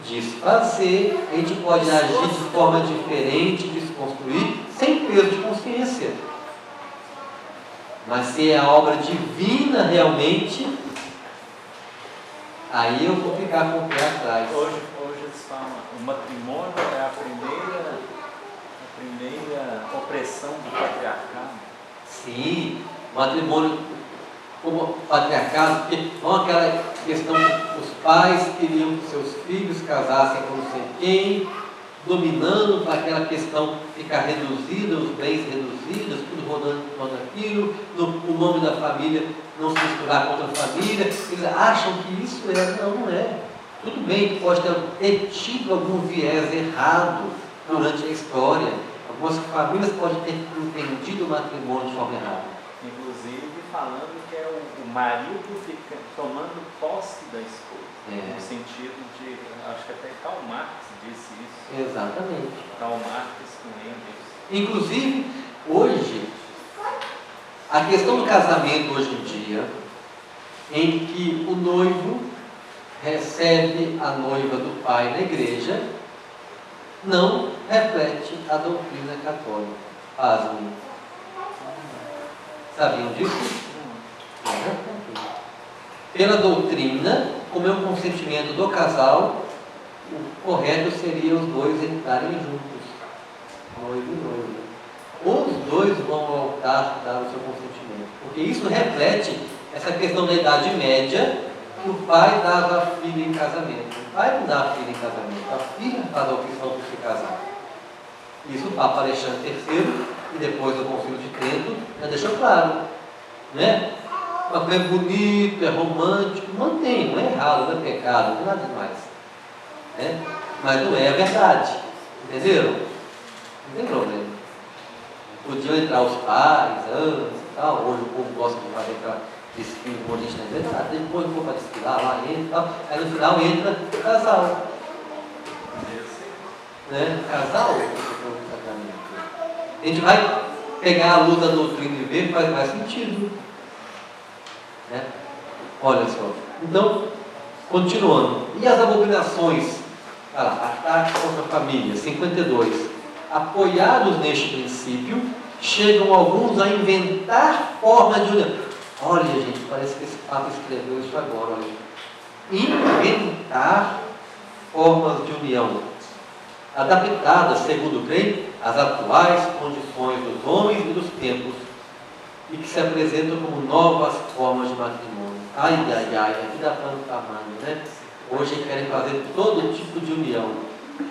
desfazer, a gente pode agir de forma diferente, desconstruir, sem peso de consciência. Mas se é a obra divina realmente, aí eu vou ficar com o pé atrás. Hoje eles falam, o matrimônio é a primeira opressão do patriarcado. Sim, o matrimônio como patriarcado, porque não aquela questão que os pais queriam que seus filhos casassem com não sei quem, dominando para aquela questão ficar reduzida, os bens reduzidos, tudo rodando aquilo, o nome da família não se misturar com outra família. Eles acham que isso não é. Tudo bem que pode ter tido algum viés errado durante a história. Algumas famílias podem ter entendido o matrimônio de forma errada. Inclusive falando que é o marido fica tomando posse da esposa. No sentido de, acho que até Karl Marx disse isso. Exatamente. Karl Marx com Engels. Inclusive, hoje, a questão do casamento hoje em dia, em que o noivo recebe a noiva do pai na igreja, não reflete a doutrina católica. Pasmem. Sabiam disso? Pela doutrina, como é um consentimento do casal, o correto seria os dois entrarem juntos, noivo e noiva. Os dois vão ao altar dar o seu consentimento, porque isso reflete essa questão da Idade Média, que o pai dava a filha em casamento. O pai não dá a filha em casamento, a filha faz a opção por se casar. Isso o Papa Alexandre III, e depois o Concílio de Trento, já deixou claro, né? Uma coisa bonita, é romântico, mantém, não é errado, não é pecado, não é nada demais, né? Mas não é a verdade, entenderam? Não tem problema. Podiam entrar os pais antes e tal, hoje o povo gosta de fazer aquela desfile como a gente está inventando, depois for para desfilar lá, entra e tal, aí no final entra o casal. Né? O casal, a gente vai pegar a luz da doutrina e ver, faz mais sentido. Né? Olha só. Então, continuando. E as abominações? Ataque contra a família, 52. Apoiados neste princípio, chegam alguns a inventar formas de união. Olha, gente, parece que esse Papa escreveu isso agora. Olha. Inventar formas de união, adaptadas, segundo creio, às atuais condições dos homens e dos tempos, e que se apresentam como novas formas de matrimônio. Ai, ai, ai, aqui dá tanto tamanho, né? Hoje querem fazer todo tipo de união.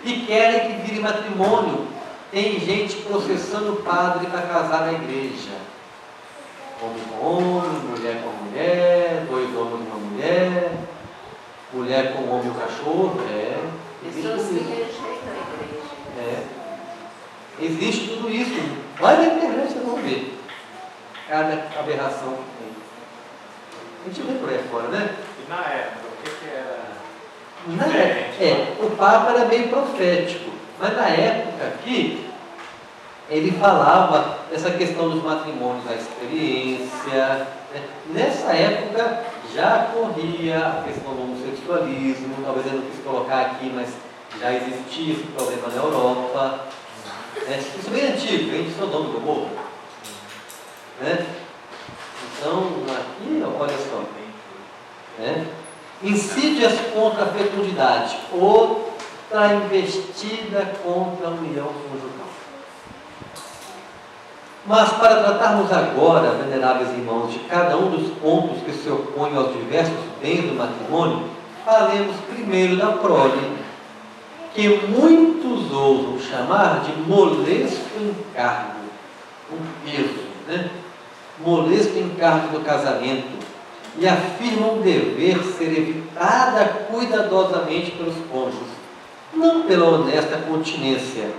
E querem que vire matrimônio. Tem gente processando o padre para casar na igreja. Homem com homem, mulher com mulher, dois homens e uma mulher, mulher com homem e o cachorro. Pessoas se rejeitam a igreja. Existe tudo isso. Vai na internet, vocês vão ver. Cada aberração que tem. A gente vê por aí fora, né? E na época, o que era? O Papa era meio profético, mas na época aqui, ele falava dessa questão dos matrimônios, da experiência. Né? Nessa época já corria a questão do homossexualismo, talvez eu não quis colocar aqui, mas já existia esse problema na Europa. Né? Isso é bem antigo, vem de Sodoma e Gomorra. Né? Então, aqui, olha só. Né? Insídias contra a fecundidade, outra investida contra a união conjugal. Mas para tratarmos agora, veneráveis irmãos, de cada um dos pontos que se opõem aos diversos bens do matrimônio, falemos primeiro da prole, que muitos ousam chamar de molesto encargo, um peso, né? Molesto encargo do casamento, e afirmam dever ser evitada cuidadosamente pelos cônjuges, não pela honesta continência,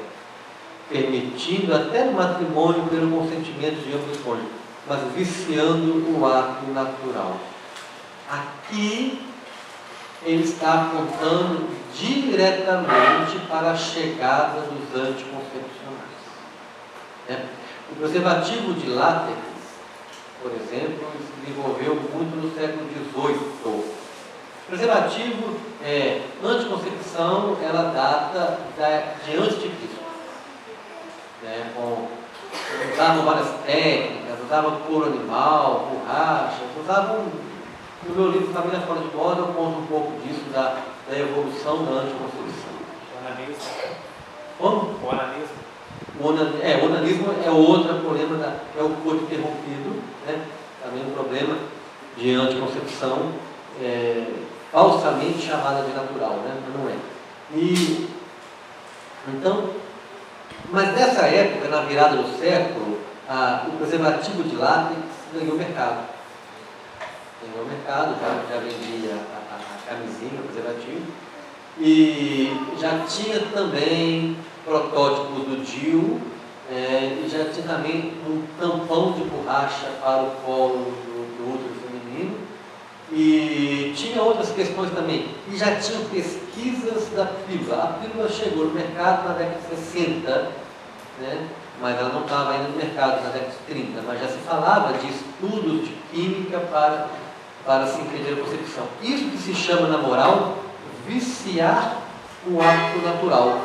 permitindo até no matrimônio pelo consentimento de ambos os cônjuges, mas viciando o ato natural. Aqui ele está apontando diretamente para a chegada dos anticoncepcionais. O preservativo de látex, por exemplo, se desenvolveu muito no século XVIII. O preservativo, anticoncepção, ela data de antes de Cristo. Usavam várias técnicas, usavam couro animal, borracha, usavam. No meu livro Família Fora de Moda eu conto um pouco disso, da evolução da anticoncepção. O onanismo? O onanismo é outro problema, é o corpo interrompido, né? Também um problema de anticoncepção, falsamente chamada de natural, né? Mas não é. Então, mas nessa época, na virada do século, o preservativo de látex ganhou mercado. Já vendia a camisinha, o preservativo, e já tinha também protótipos do DIU, e já tinha também um tampão de borracha para o colo do útero feminino, e tinha outras questões também, e já tinham pesquisas da pílula. A pílula chegou no mercado na década de 60, né? Mas ela não estava ainda no mercado na década de 30, mas já se falava de estudos de química para se entender a concepção. Isso que se chama, na moral, viciar o ato natural.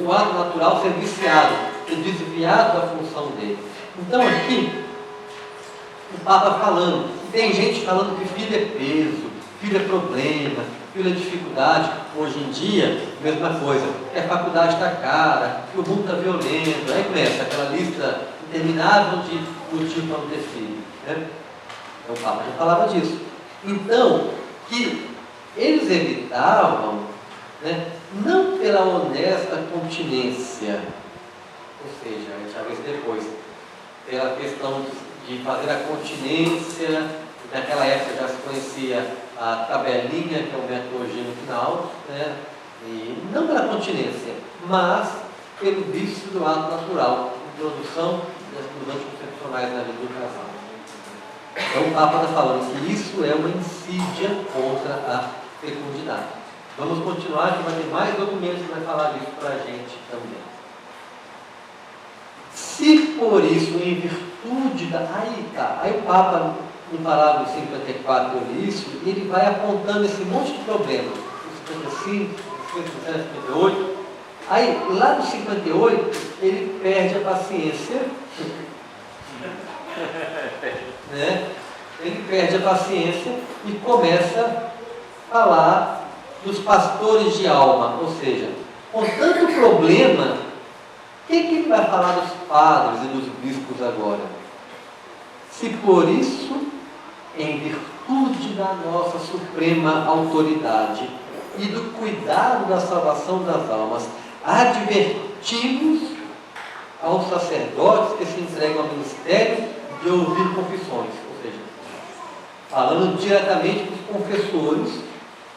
O ato natural ser viciado, ser desviado da função dele. Então aqui, o Papa falando, e tem gente falando que filho é peso, filho é problema, filho é dificuldade. Hoje em dia, mesma coisa, que a faculdade está cara, que o mundo está violento, aí começa aquela lista interminável de motivos para não ter filho, né? Então o Papa já falava disso. Então, que eles evitavam, né, não pela honesta continência, ou seja, a gente já vê isso depois, pela questão de fazer a continência, naquela época já se conhecia a tabelinha, que é o método G no final, né, e não pela continência, mas pelo vício do ato natural, introdução dos anticoncepcionais na vida do casal. Então o Papa está falando que isso é uma insídia contra a fecundidade. Vamos continuar, que vai ter mais documentos que vai falar disso para a gente também. Se por isso, em virtude da... Aí o Papa, no parágrafo 54, eu li isso, ele vai apontando esse monte de problemas. 55, 57, 58. Aí, lá no 58, ele perde a paciência. Né? Ele perde a paciência e começa a falar dos pastores de alma, ou seja, com tanto problema, o que ele vai falar dos padres e dos bispos agora? Se por isso, em virtude da nossa suprema autoridade e do cuidado da salvação das almas, advertimos aos sacerdotes que se entregam ao ministério de ouvir confissões, ou seja, falando diretamente para os confessores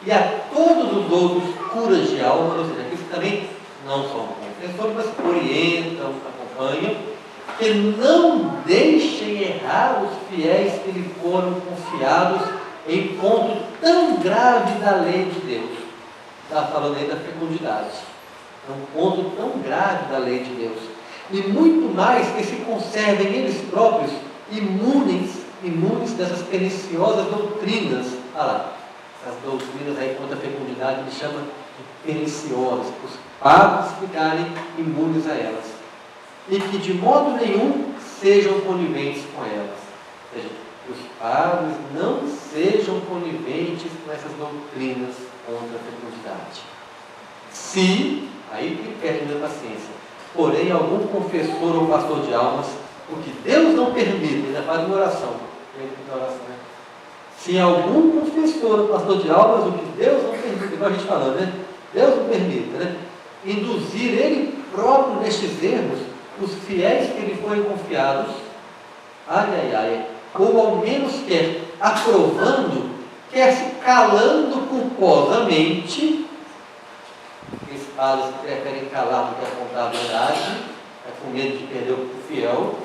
e a todos os outros curas de alma, ou seja, aqueles que também não são confessores, mas orientam, acompanham, que não deixem errar os fiéis que lhe foram confiados em ponto tão grave da lei de Deus. Está falando aí da fecundidade. É um ponto tão grave da lei de Deus. E muito mais que se conservem eles próprios imunes dessas perniciosas doutrinas. Olha lá, as doutrinas aí contra a fecundidade ele chama de perniciosas, os padres ficarem imunes a elas. E que de modo nenhum sejam coniventes com elas. Ou seja, que os padres não sejam coniventes com essas doutrinas contra a fecundidade. Se, aí que perde a paciência, porém algum confessor ou pastor de almas o que Deus não permite, ainda faz uma oração, né? Se algum confessor, pastor de almas, o que Deus não permite, igual a gente falando, né? Deus não permite, né? Induzir ele próprio nestes erros, os fiéis que lhe foram confiados, ou ao menos quer aprovando, quer se calando culposamente, aqueles padres que preferem calar do que apontar a verdade, com medo de perder o fiel,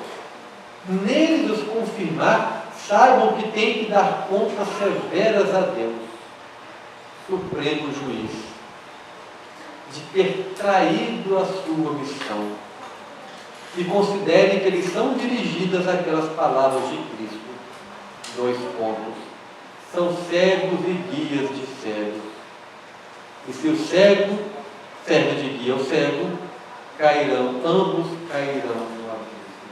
neles os confirmar, saibam que têm que dar contas severas a Deus, Supremo Juiz, de ter traído a sua missão, e considerem que eles são dirigidas aquelas palavras de Cristo. 2 pontos. São cegos e guias de cegos. E se o cego serve de guia ao cego, ambos cairão no abismo.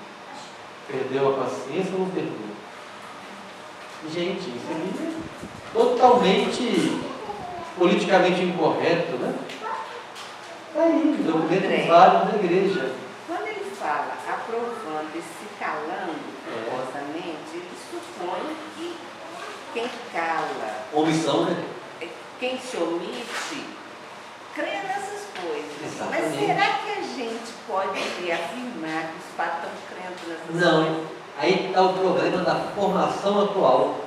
Perdeu a paciência ou não perdeu? Gente, isso é totalmente politicamente incorreto, né? Está aí, documento válido da igreja. Quando ele fala aprovando e se calando culposamente, ele supõe que quem cala, omissão, né? Quem se omite, crê nessas coisas. Exatamente. Mas será que a gente pode afirmar que os padres estão crendo nessas coisas? Não. Aí está o problema da formação atual.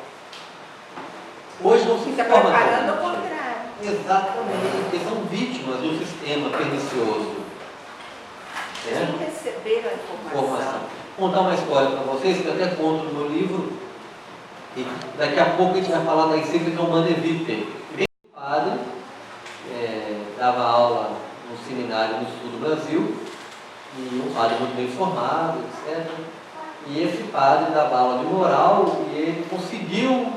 Hoje não se Fica forma. preparando ao contrário. Exatamente, porque são vítimas do sistema pernicioso. Eles não receberam a informação. Vou contar uma história para vocês, que eu até conto no meu livro, e daqui a pouco a gente vai falar da encíclica Humanae Vitae. Um padre dava aula no seminário no sul do Brasil, e um padre muito bem formado, etc. E esse padre dava aula de moral, e ele conseguiu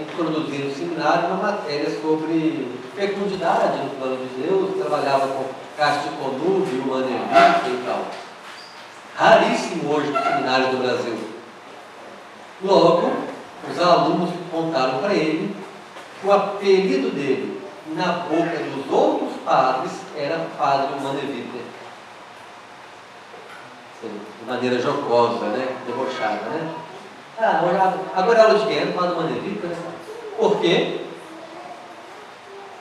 introduzir no seminário uma matéria sobre fecundidade no plano de Deus, trabalhava com Castro Conúbio, Humanae Vitae e tal. Raríssimo hoje no seminário do Brasil. Logo, os alunos contaram para ele que o apelido dele, na boca dos outros padres, era Padre Humanae Vitae. De maneira jocosa, né? Debochada, né? Agora a aula de quem era? Padre Humanae Vitae, né? Por quê?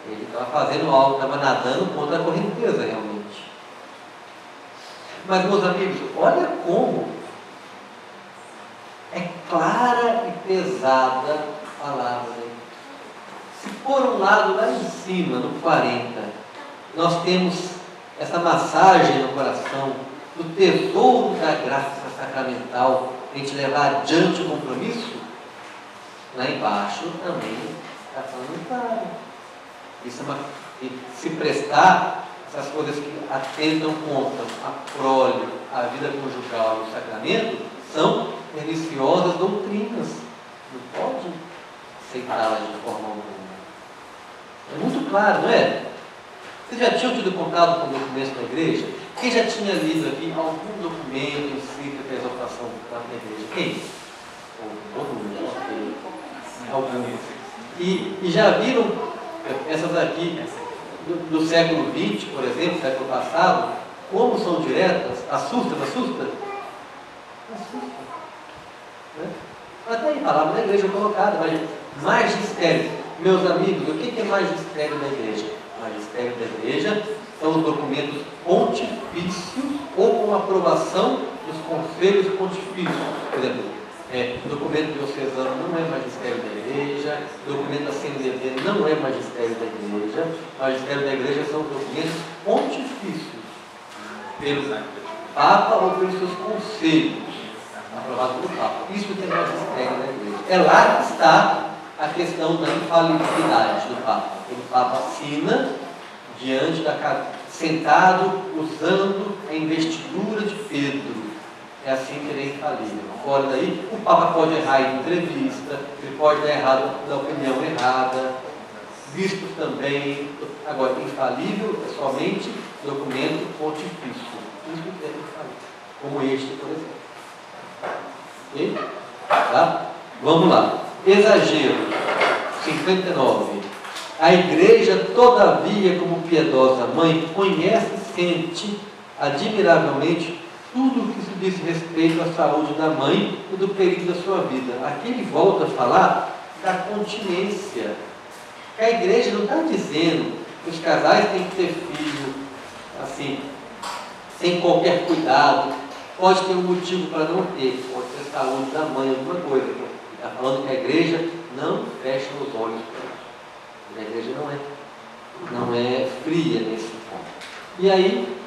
Ele estava fazendo algo, estava nadando contra a correnteza, realmente. Mas, meus amigos, olha como é clara e pesada a palavra. Se por um lado, lá em cima, no 40, nós temos essa massagem no coração do tesouro da graça sacramental, a gente levar adiante o compromisso, lá embaixo também está falando claro. Isso e se prestar essas coisas que atentam contra a prole, a vida conjugal e o sacramento, são perniciosas doutrinas. Não pode aceitá-las de forma alguma. É muito claro, não é? Vocês já tinham tido contato com documentos da igreja? Quem já tinha lido aqui algum documento escrito para a exaltação da igreja? Quem? Todo mundo. Alguns. E já viram essas aqui do século XX, por exemplo, século passado, como são diretas? Assusta? Assusta. Né? Até aí, palavra da igreja colocada, mas magistério. Meus amigos, o que é magistério da igreja? Magistério da igreja são os documentos pontifícios ou com aprovação dos conselhos pontifícios. Por exemplo, o documento diocesano não é magistério da igreja, o documento da CNBB não é magistério da igreja, o magistério da igreja são documentos pontifícios, pelo Papa ou pelos seus conselhos, aprovados pelo Papa. Isso que é magistério da igreja. É lá que está a questão da infalibilidade do Papa. O Papa assina diante sentado, usando a investidura de Pedro. É assim que ele é infalível. Fora daí, o Papa pode errar em entrevista, ele pode dar errado na opinião errada, bispos também. Agora, infalível é somente documento pontifício. Isso é infalível. Como este, por exemplo. Ok? Tá? Vamos lá. Exagero. 59. A igreja, todavia, como piedosa mãe, conhece e sente admiravelmente tudo o que se diz respeito à saúde da mãe e do período da sua vida. Aqui ele volta a falar da continência. Que a igreja não está dizendo que os casais têm que ter filho assim, sem qualquer cuidado. Pode ter um motivo para não ter, pode ser saúde da mãe, alguma coisa. Ele está falando que a igreja não fecha os olhos para isso. A igreja não é fria nesse ponto. E aí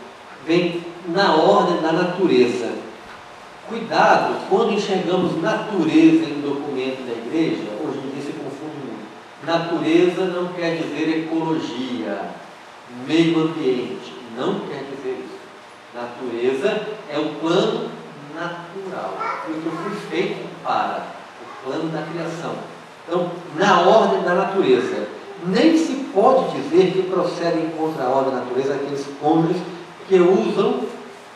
vem na ordem da natureza. Cuidado, quando enxergamos natureza em documento da igreja, hoje em dia se confunde muito. Natureza não quer dizer ecologia, meio ambiente, não quer dizer isso. Natureza é o plano natural, o que eu fui feito para, o plano da criação. Então, na ordem da natureza, nem se pode dizer que procedem contra a ordem da natureza aqueles cônjuges que usam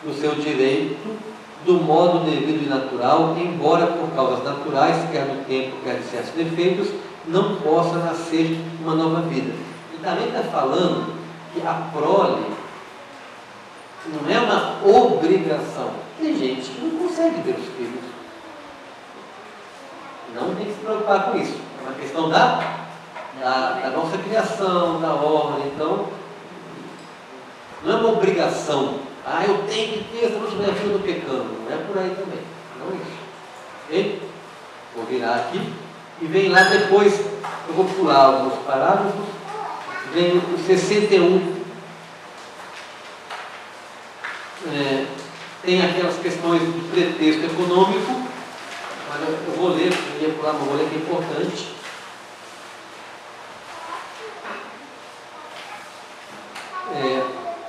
o seu direito do modo devido e natural, embora por causas naturais, quer do tempo, quer de certos defeitos, não possa nascer uma nova vida. E também está falando que a prole não é uma obrigação. Tem gente que não consegue ver os filhos. Não tem que se preocupar com isso. É uma questão da nossa criação, da ordem. Então, não é uma obrigação. Eu tenho que ter, se não tiver filho, eu estou pecando. Não é por aí também. Não é isso. Ok? Vou virar aqui. E vem lá depois, eu vou pular alguns parágrafos. Vem o 61. Tem aquelas questões do pretexto econômico. Mas eu vou ler, eu ia pular, mas vou ler que é importante.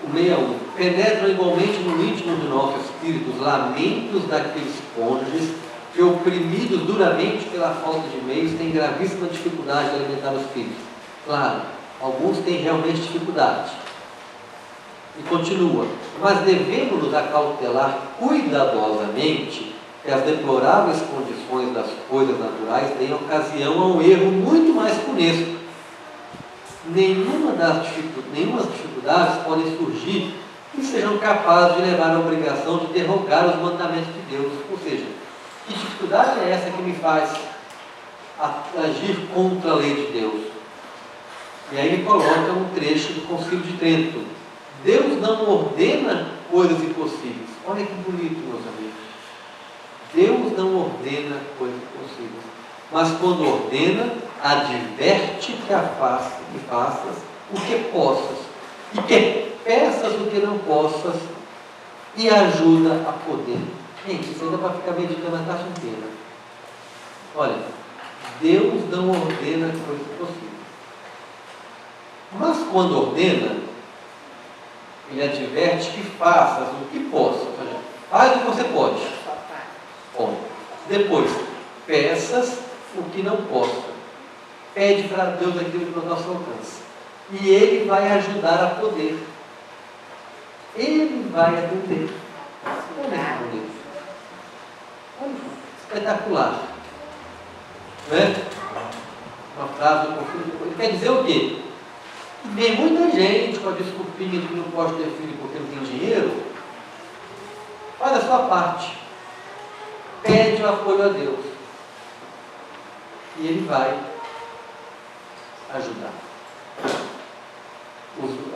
O 61. Penetram igualmente no íntimo do nosso espírito os lamentos daqueles cônjuges que, oprimidos duramente pela falta de meios, têm gravíssima dificuldade de alimentar os filhos. Claro, alguns têm realmente dificuldade. E continua. Mas devemos nos acautelar cuidadosamente que as deploráveis condições das coisas naturais deem ocasião a um erro muito mais funesto. Nenhuma das dificuldades podem surgir que sejam capazes de levar à obrigação de derrogar os mandamentos de Deus. Ou seja, que dificuldade é essa que me faz agir contra a lei de Deus? E aí ele coloca um trecho do Concílio de Trento. Deus não ordena coisas impossíveis. Olha que bonito, meus amigos. Deus não ordena coisas impossíveis. Mas quando ordena, adverte que faças o que possas, e que peças o que não possas, e ajuda a poder. Gente, isso ainda vai ficar meditando a taxa inteira. Olha, Deus não ordena coisas impossíveis. Mas quando ordena, ele adverte que faças o que possas. Faz o que você pode. Bom, depois, peças o que não possa. Pede para Deus aquilo que não nosso alcance. E Ele vai ajudar a poder. Ele vai atender. Olha, espetacular. Não é? Uma frase do Confúcio. Ele quer dizer o quê? Vem muita gente com a desculpinha de que não pode ter filho porque não tem dinheiro. Faz a sua parte. Pede o apoio a Deus. E Ele vai ajudar.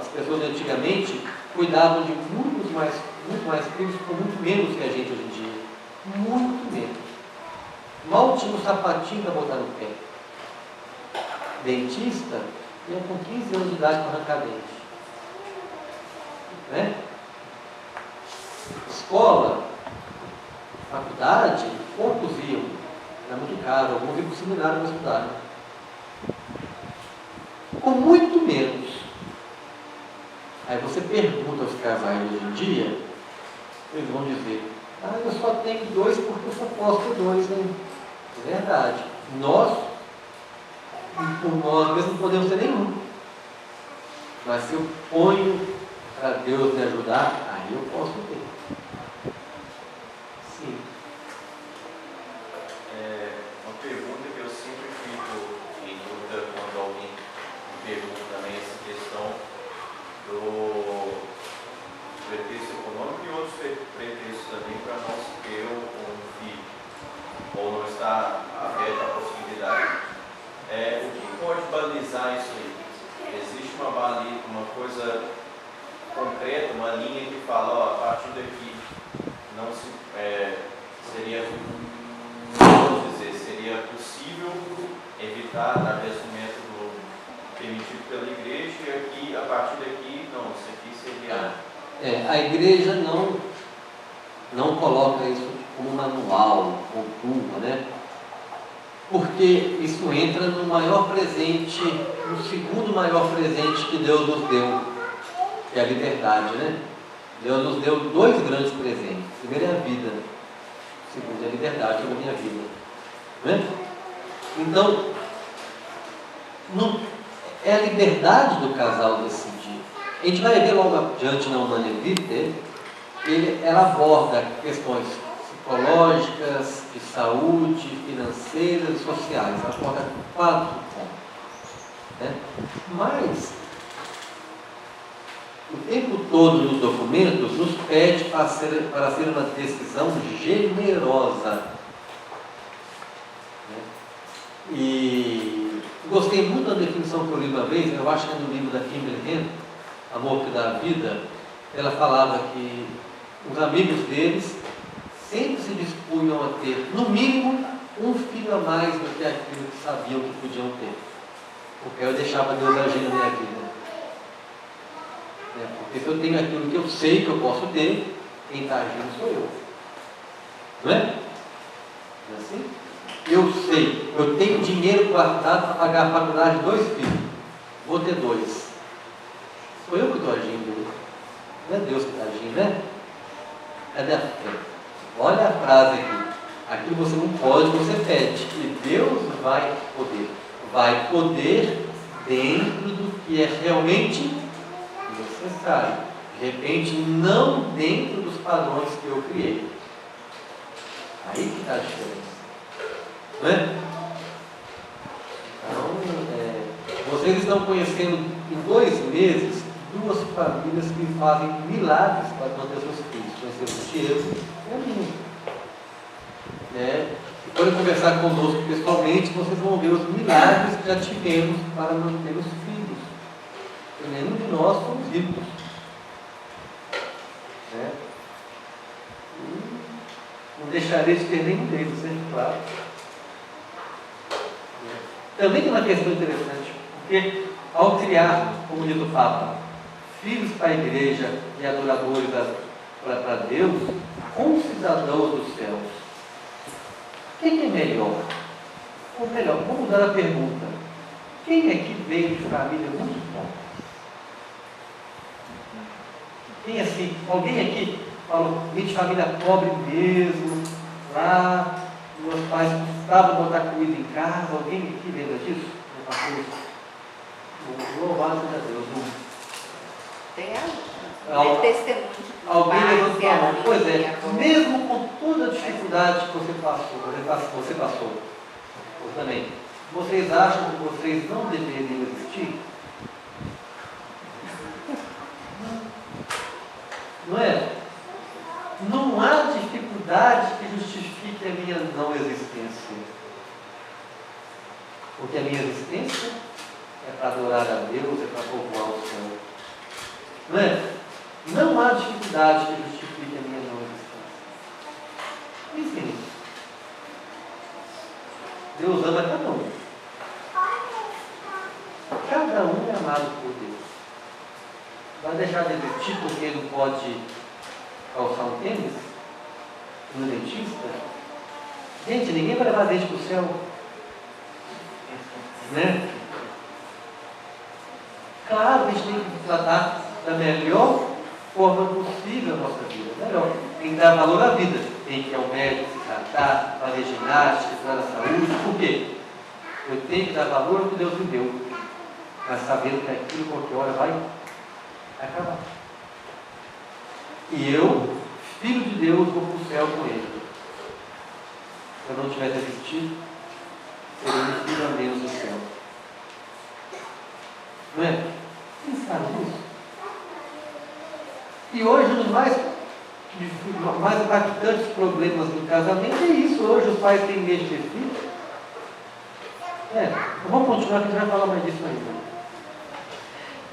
As pessoas antigamente cuidavam de muito mais filhos com muito menos que a gente hoje em dia. Muito menos. Mal tinha um sapatinho para botar no pé. Dentista ia com 15 anos de idade para arrancar dente. Né? Escola, faculdade, poucos iam. Era muito caro, alguns iam para o seminário para estudar. Com muito menos. Aí você pergunta aos casais hoje em dia, eles vão dizer, eu só tenho 2 porque eu só posso ter 2, né? É verdade. Nós, por nós mesmos, não podemos ter nenhum. Mas se eu ponho para Deus me ajudar, aí eu posso ter. Sim. Uma pergunta que eu sempre fico em dúvida quando alguém me pergunta também essa questão do pretexto econômico e outros pretextos também. está aberta a possibilidade. O que pode balizar isso aí? Existe uma coisa concreta, uma linha que fala, ó, a partir daqui não se, seria possível evitar através do método permitido pela igreja, e aqui, a partir daqui, não, isso aqui seria... A igreja não coloca isso como manual, ou turma, né? Porque isso entra no maior presente, no segundo maior presente que Deus nos deu, que é a liberdade, né? Deus nos deu 2 grandes presentes. O primeiro é a vida, o segundo é a liberdade, que é a minha vida. Né? Então, é a liberdade do casal decidir. A gente vai ver logo adiante na Humane Vitae, ela aborda questões psicológicas, de saúde, financeiras e sociais. Ela aborda 4 pontos. Né? Mas, o tempo todo nos documentos nos pede para ser uma decisão generosa. Né? E gostei muito da definição que eu li uma vez, eu acho que é no livro da Kimberly Henry, Amor que dá a Vida. Ela falava que os amigos deles sempre se dispunham a ter, no mínimo, um filho a mais do que aquilo que sabiam que podiam ter. Porque eu deixava Deus agir na minha vida. Porque se eu tenho aquilo que eu sei que eu posso ter, quem está agindo sou eu. Não é? Não é assim? Eu sei, eu tenho dinheiro guardado para pagar a faculdade de 2 filhos. Vou ter 2. Sou eu que estou agindo. Não é Deus que está agindo, né? Cadê a fé? Olha a frase aqui. Aquilo que você não pode, você pede. E Deus vai poder. Vai poder dentro do que é realmente necessário. De repente, não dentro dos padrões que eu criei. Aí que está a diferença. Não é? Então, vocês estão conhecendo em 2 meses 2 famílias que fazem milagres para manter seus filhos. Conheceram o Diego e a mim. E quando conversar conosco pessoalmente, vocês vão ver os milagres que já tivemos para manter os filhos. E nenhum de nós somos ricos. Não deixarei de ter nenhum deles, claro. Também tem uma questão interessante, porque ao criar, como diz o Papa, filhos para a igreja e adoradores para Deus, concidadãos dos céus, quem é melhor? Ou melhor, vamos mudar a pergunta: quem é que veio de família muito pobre? Quem assim? Alguém aqui falou, vim de família pobre mesmo, lá, meus pais custavam botar comida em casa? Alguém aqui lembra disso? Não passou isso? Louvado seja Deus. Tem testemunho de alguém levantou a mão. Pois é, mesmo com toda a dificuldade que você passou, eu também, vocês acham que vocês não deveriam existir? Não é? Não há dificuldade que justifique a minha não existência. Porque a minha existência é para adorar a Deus, é para povoar o céu. Não é? Não há dificuldade que justifique a minha não existência. Enfim, Deus ama cada um. Cada um é amado por Deus. Vai deixar de existir porque ele não pode calçar um tênis? No dentista? Gente, ninguém vai levar dente para o céu. Né? Claro, a gente tem que tratar da melhor forma possível a nossa vida. Melhor. Tem que dar valor à vida. Tem que ir ao médico, se tratar, fazer ginástica, cuidar da saúde. Por quê? Eu tenho que dar valor ao que Deus me deu. Mas sabendo que aquilo qualquer hora vai acabar. E eu, filho de Deus, vou para o céu com ele. Se eu não tivesse existido, seria um filho a menos do céu. Não é? Pensaram nisso? E hoje, mais impactantes problemas do casamento é isso. Hoje os pais têm medo de ter filhos. Vamos continuar que a gente vai falar mais disso ainda.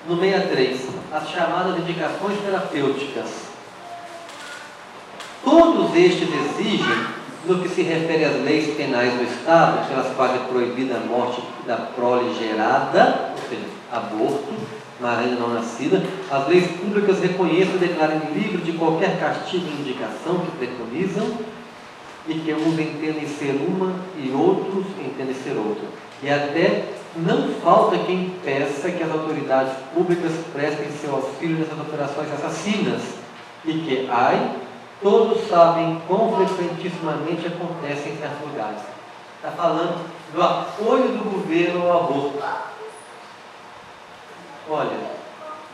No 63, as chamadas indicações terapêuticas. Todos estes exigem, no que se refere às leis penais do Estado, pelas quais é proibida a morte da prole gerada, ou seja, aborto, mas ainda não nascida, as leis públicas reconheçam e declarem livre de qualquer castigo e indicação que preconizam, e que uns entendem ser uma e outros entendem ser outra. E até não falta quem peça que as autoridades públicas prestem seu auxílio nessas operações assassinas, e que, todos sabem quão frequentissimamente acontece em certos lugares. Está falando do apoio do governo ao aborto. Olha.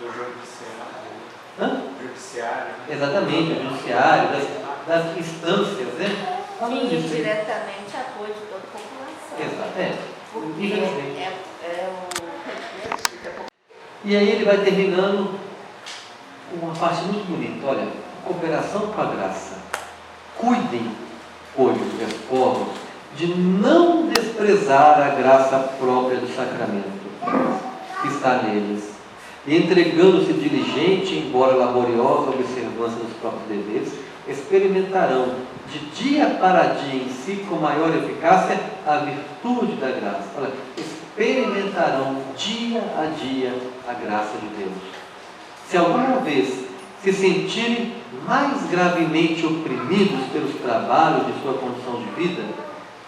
Do judiciário. Hã? Judiciário. Exatamente, do judiciário, das instâncias, né? Que diretamente apoio de toda a população. Exato, Porque é o respeito. E aí ele vai terminando uma parte muito bonita. Olha, cooperação com a graça. Cuidem, pois, meus povos, de não desprezar a graça própria do sacramento que está neles, e entregando-se diligente, embora laboriosa observância dos próprios deveres, experimentarão de dia para dia em si, com maior eficácia, a virtude da graça. Olha, experimentarão dia a dia a graça de Deus. Se alguma vez se sentirem mais gravemente oprimidos pelos trabalhos de sua condição de vida,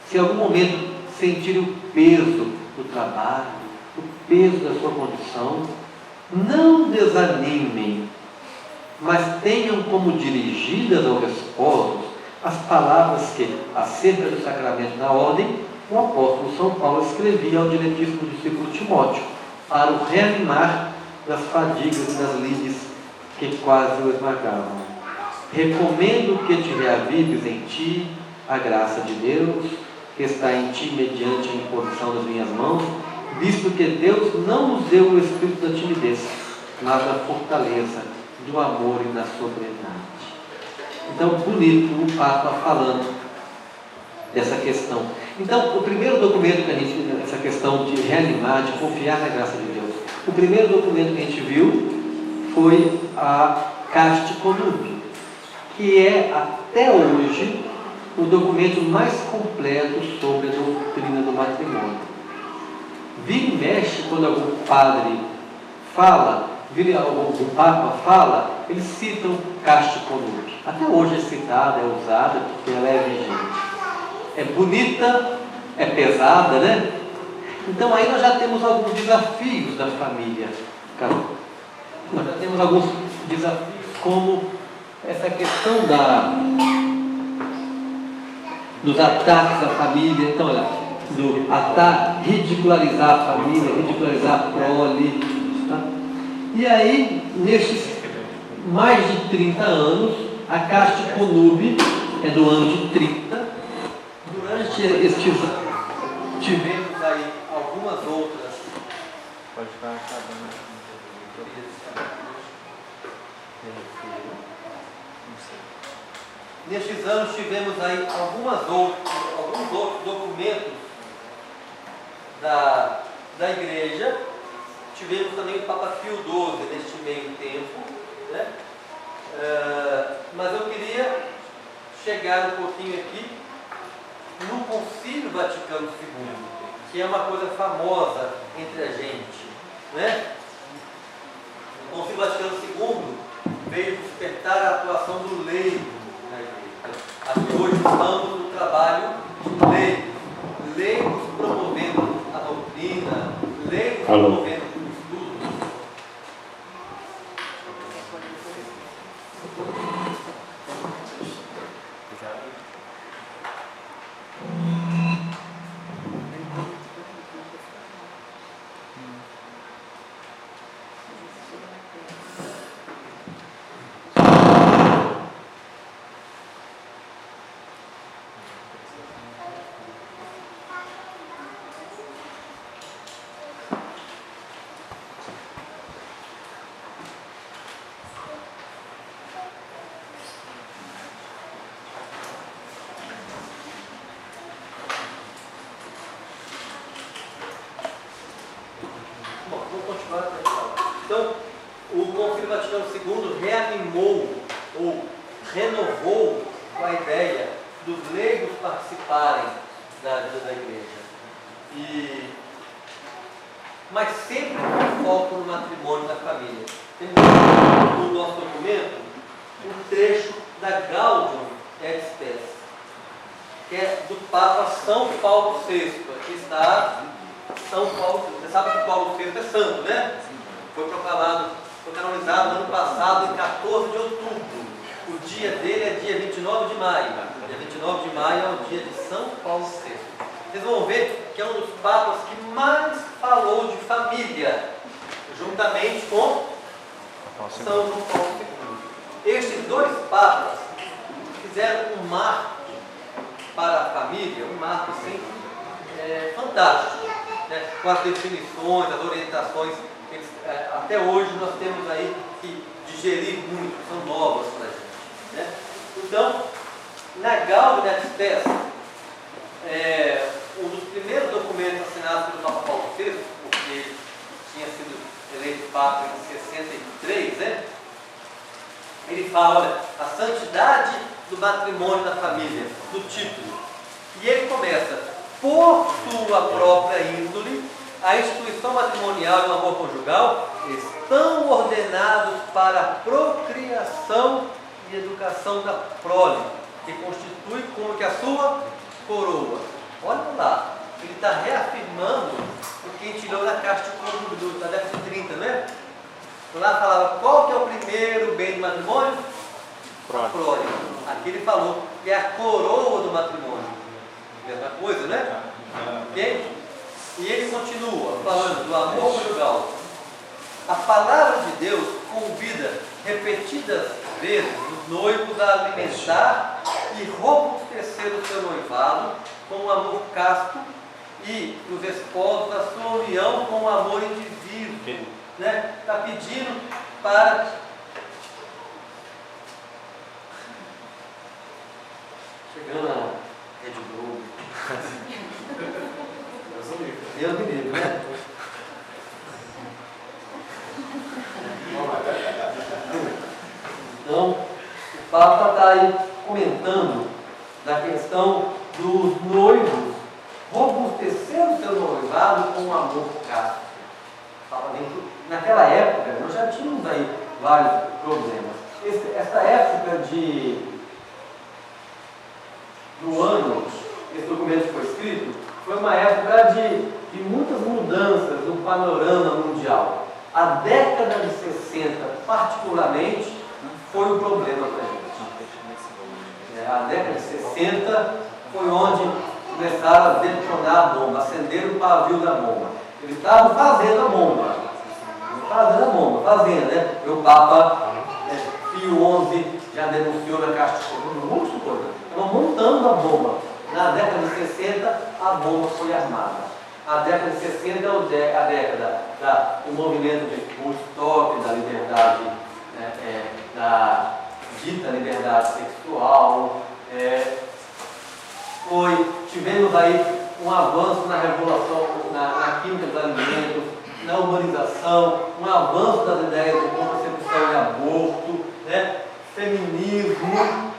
se em algum momento sentirem o peso do trabalho, o peso da sua condição, não desanimem, mas tenham como dirigidas aos esposos as palavras que, acerca do sacramento da ordem, o apóstolo São Paulo escrevia ao diletíssimo discípulo Timóteo, para o reanimar das fadigas e das lides que quase o esmagavam. Recomendo que te reavives em ti a graça de Deus, que está em ti mediante a imposição das minhas mãos, visto que Deus não nos deu o espírito da timidez, mas da fortaleza, do amor e da sobriedade. Então, bonito o Papa falando dessa questão. Então, o primeiro documento que a gente, essa questão de reanimar, de confiar na graça de Deus, o primeiro documento que a gente viu foi a Casti Connubii, que é, até hoje, o documento mais completo sobre a doutrina do matrimônio. Vira e mexe, quando algum padre fala, algum Papa fala, eles citam Casti Connubii. Até hoje é citada, é usada, porque ela é vigente. É bonita, é pesada, né? Então aí nós já temos alguns desafios da família. Nós já temos alguns desafios, como essa questão dos ataques à família. Então, olha, do ataque, ridicularizar a família, ridicularizar a prole. Tá? E aí, nesses mais de 30 anos, a Casti Connubii é do ano de 30. Durante estes anos, tivemos aí algumas outras. Pode estar acabando. Nestes anos tivemos aí alguns outros documentos da igreja. Tivemos também o Papa Pio XII neste meio tempo, né? Mas eu queria chegar um pouquinho aqui no Concílio Vaticano II, que é uma coisa famosa entre a gente, né? O Concílio Vaticano II veio despertar a atuação do leigo na igreja. Aqui hoje estamos no trabalho de leigos promovendo a doutrina, leigos promovendo o estudo. Vaticano II reanimou ou renovou com a ideia dos leigos participarem da vida da igreja. Mas sempre com foco no matrimônio da família. Temos no nosso documento um trecho da Gaudium et Spes, que é do Papa São Paulo VI. Aqui está São Paulo VI. Você sabe que Paulo VI é santo, né? Foi proclamado, foi canonizado no ano passado, em 14 de outubro. O dia dele é dia 29 de maio. Dia 29 de maio é o dia de São Paulo VI. Vocês vão ver que é um dos papas que mais falou de família, juntamente com São João Paulo II. Estes dois papas fizeram um marco para a família, um marco assim, fantástico, né? Com as definições, as orientações. Até hoje nós temos aí que digerir muito, são novas para a gente, né? Então, na Gaudium et Spes, um dos primeiros documentos assinados pelo Papa Paulo VI, porque ele tinha sido eleito Papa em 63, né? Ele fala, olha, a santidade do matrimônio da família, do título. E ele começa, por sua própria índole, a instituição matrimonial e o amor conjugal estão ordenados para a procriação e educação da prole, que constitui como que a sua coroa. Olha lá, ele está reafirmando o que a gente leu na Caixa de Cônjuge da década de 30, né? Lá falava qual que é o primeiro bem do matrimônio? A prole. Aqui ele falou que é a coroa do matrimônio. Mesma coisa, né? Ok? E ele continua falando do amor conjugal. A palavra de Deus convida repetidas vezes os noivos a alimentar e robustecer o seu noivado com um amor casto e os esposos a sua união com um amor indivíduo. Né? Está pedindo para... Chegando a Rede Globo. Deus me livre, né? Então, o Papa está aí comentando da questão dos noivos robustecer o seu noivado com um amor casto. Naquela época, nós já tínhamos aí vários problemas. Essa época do ano, esse documento foi escrito, foi uma época de muitas mudanças no panorama mundial. A década de 60, particularmente, foi um problema para a gente. A década de 60 foi onde começaram a detonar a bomba, acender o pavio da bomba. Eles estavam fazendo a bomba. Né? E o Papa Pio XI já denunciou na Caixa de Cônjuge, um monte de coisa. Estavam montando a bomba. Na década de 60, a bomba foi armada. A década de 60 é a década do movimento de Woodstock, da liberdade, da dita liberdade sexual. Tivemos aí um avanço na regulação, na química dos alimentos, na urbanização, um avanço das ideias de contracepção e aborto, né? Feminismo,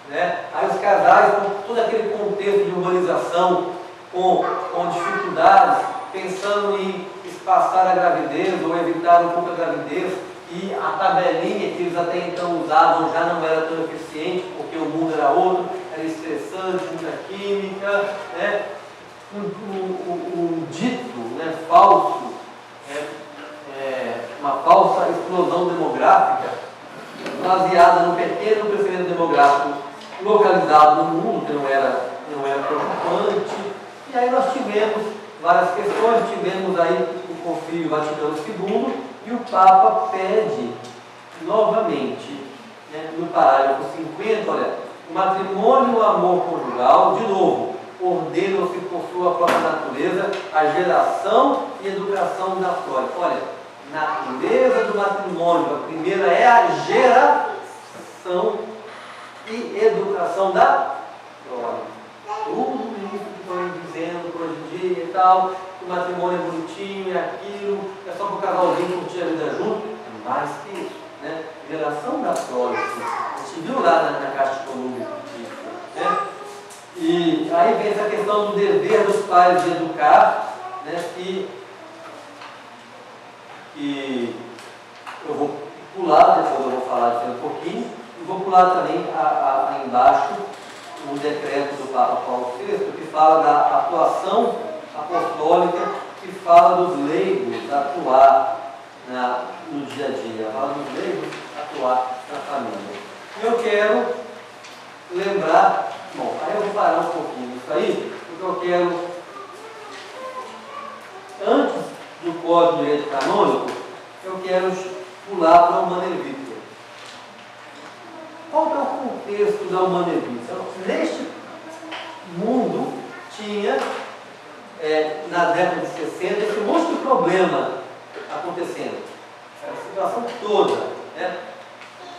né? Aí os casais, com todo aquele contexto de urbanização, com dificuldades, pensando em espaçar a gravidez ou evitar um pouco a gravidez, e a tabelinha que eles até então usavam já não era tão eficiente, porque o mundo era outro, era estressante, muita química, né? Um dito, né, falso, uma falsa explosão demográfica, baseada no pequeno crescimento demográfico localizado no mundo, que não era preocupante. E aí nós tivemos várias questões, tivemos aí o Concílio Vaticano II, e o Papa pede novamente, né, no parágrafo 50, olha, o matrimônio e o amor conjugal, de novo, ordenam-se por sua própria natureza a geração e educação da prole. Olha, natureza do matrimônio, a primeira é a geração e educação da prole. Tudo isso que estão dizendo por hoje em dia e tal, o matrimônio é bonitinho, é aquilo, é só para o casalzinho curtir a vida junto, é mais que isso, né? obrigação da prole. A gente viu lá na Caixa Comum, né? E aí vem essa questão do dever dos pais de educar, né? Que eu vou pular, depois eu vou falar disso um pouquinho, e vou pular também aí embaixo o decreto do Papa Paulo VI, que fala da atuação apostólica, que fala dos leigos atuar no dia a dia, fala dos leigos atuar na família. Eu quero lembrar, bom, aí eu vou parar um pouquinho isso aí, porque eu quero, antes do Código de Direito Canônico, eu quero pular para a Humanae Vitae. Qual é o contexto da Humanae Vitae? Neste mundo tinha, na década de 60, esse monte de problema acontecendo. A situação toda. Né?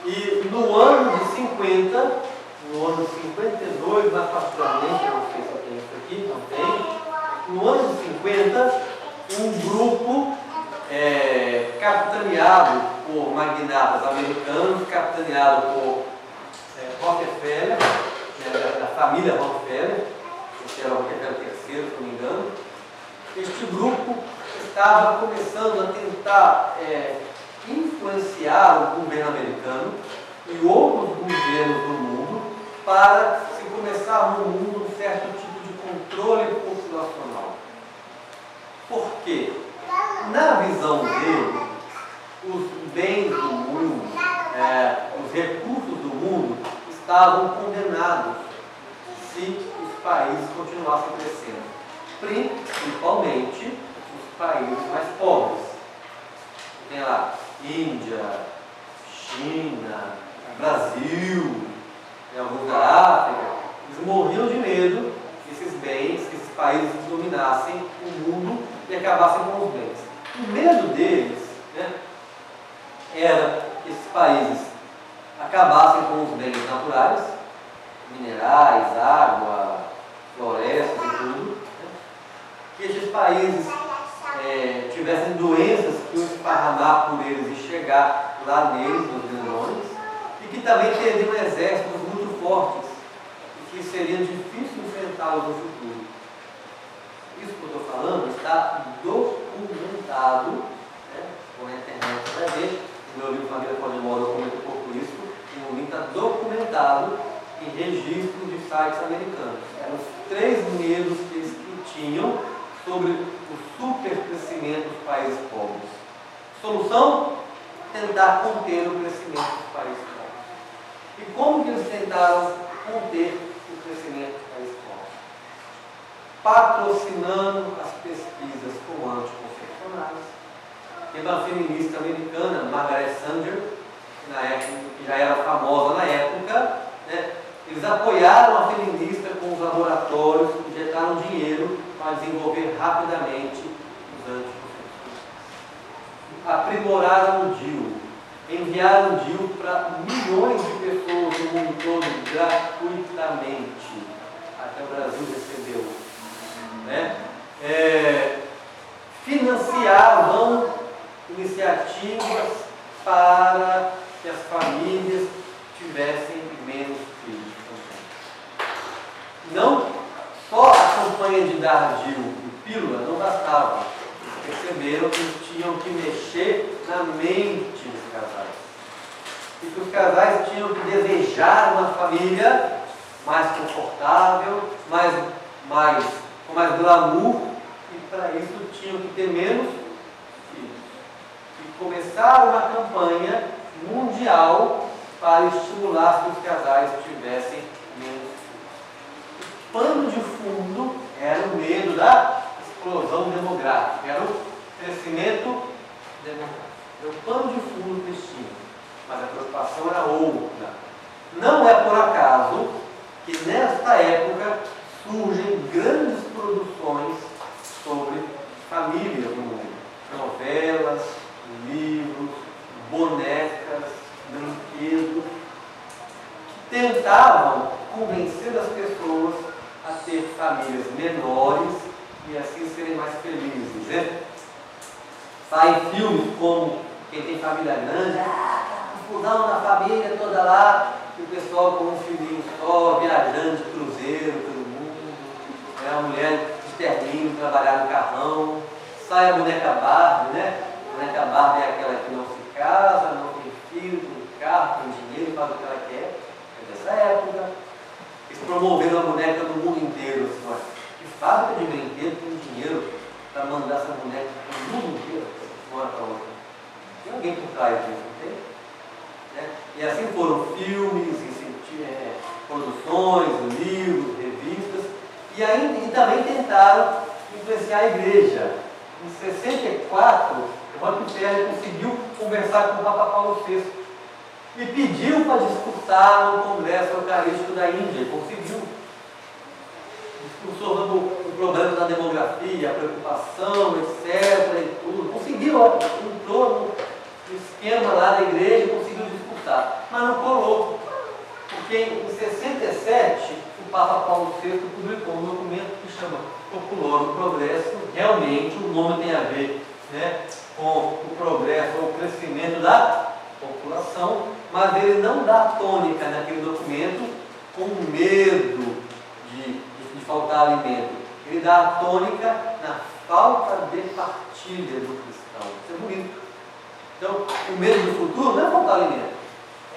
E no ano de 50, no ano de 52, mais particularmente, não sei se eu tenho isso aqui, não tem. No ano de 50, um grupo capitaneado por magnatas americanos, capitaneado por Rockefeller, da família Rockefeller, que era o Rockefeller III, se não me engano. Este grupo estava começando a tentar influenciar o governo americano e outros governos do mundo para se começar no mundo um certo tipo de controle populacional. Por quê? Na visão dele, os bens do mundo, os recursos do mundo estavam condenados se os países continuassem crescendo, principalmente os países mais pobres. Tem lá Índia, China, Brasil, e alguns da África. Eles morriam de medo que esses bens, que esses países dominassem o mundo e acabassem com os bens. O medo deles, né, era que esses países acabassem com os bens naturais, minerais, água, florestas e tudo, né, que esses países tivessem doenças que iam esparramar por eles e chegar lá neles, nos grandões, e que também teriam exércitos muito fortes e que seria difícil enfrentá-los no futuro. Isso que eu estou falando está documentado, né? Com a internet você vai ver, no meu livro Família Polimora eu comento um pouco isso, e o link está documentado em registros de sites americanos. Eram os 3 medos que eles tinham sobre o supercrescimento dos países pobres. Solução? Tentar conter o crescimento dos países pobres. E como que eles tentaram conter o crescimento dos países pobres? Patrocinando as pesquisas com anticoncepcionais. Teve uma feminista americana, Margaret Sanger, que já era famosa na época, né? Eles apoiaram a feminista com os laboratórios, injetaram dinheiro para desenvolver rapidamente os anticoncepcionais. Aprimoraram o DIU, enviaram o DIU para milhões de pessoas no mundo todo gratuitamente. Até o Brasil recebeu. Né? Financiavam iniciativas para que as famílias tivessem menos filhos. Não só a campanha de dar DIU e pílula não bastava. Perceberam que eles tinham que mexer na mente dos casais. E que os casais tinham que desejar uma família mais confortável, com mais glamour, e para isso tinham que ter menos filhos. E começaram uma campanha mundial para estimular que os casais tivessem menos filhos. O pano de fundo era o medo da explosão demográfica, era o crescimento demográfico. Era o pano de fundo que eles tinham, mas a preocupação era outra. Não é por acaso que nesta época surgem grandes produções sobre famílias no mundo. Novelas, livros, bonecas, brinquedos, que tentavam convencer as pessoas a ter famílias menores e assim serem mais felizes. Né? Saem filmes como Quem Tem Família Grande, confusão na família toda lá, e o pessoal com um filhinho só, viajando de cruzeiro pelo mundo, a mulher de terninho trabalhar no carrão, sai a boneca Barbie, né? A boneca Barbie é aquela que não se casa, não tem filho, tem carro, tem dinheiro, faz o que ela quer. É dessa época. Eles promoveram a boneca no mundo inteiro. Assim, olha, que fábrica de brinquedo tem dinheiro para mandar essa boneca para o mundo inteiro, de uma para outra. Tem alguém por trás disso, não tem? Né? E assim foram filmes, produções, livros, revistas, e também tentaram influenciar a igreja. Em 64, Rockefeller conseguiu conversar com o Papa Paulo VI e pediu para discursar no Congresso Eucarístico da Índia. Conseguiu. Discursou sobre o problema da demografia, a preocupação, etc. E tudo. Conseguiu, entrou no esquema lá da igreja e conseguiu discursar. Mas não colou. Porque em 67, o Papa Paulo VI publicou um documento que chama Populorum Progresso. Realmente, o nome tem a ver, né, com o progresso ou o crescimento da população, mas ele não dá tônica naquele documento com medo de faltar alimento. Ele dá a tônica na falta de partilha do cristão. Isso é bonito. Então, o medo do futuro não é faltar alimento,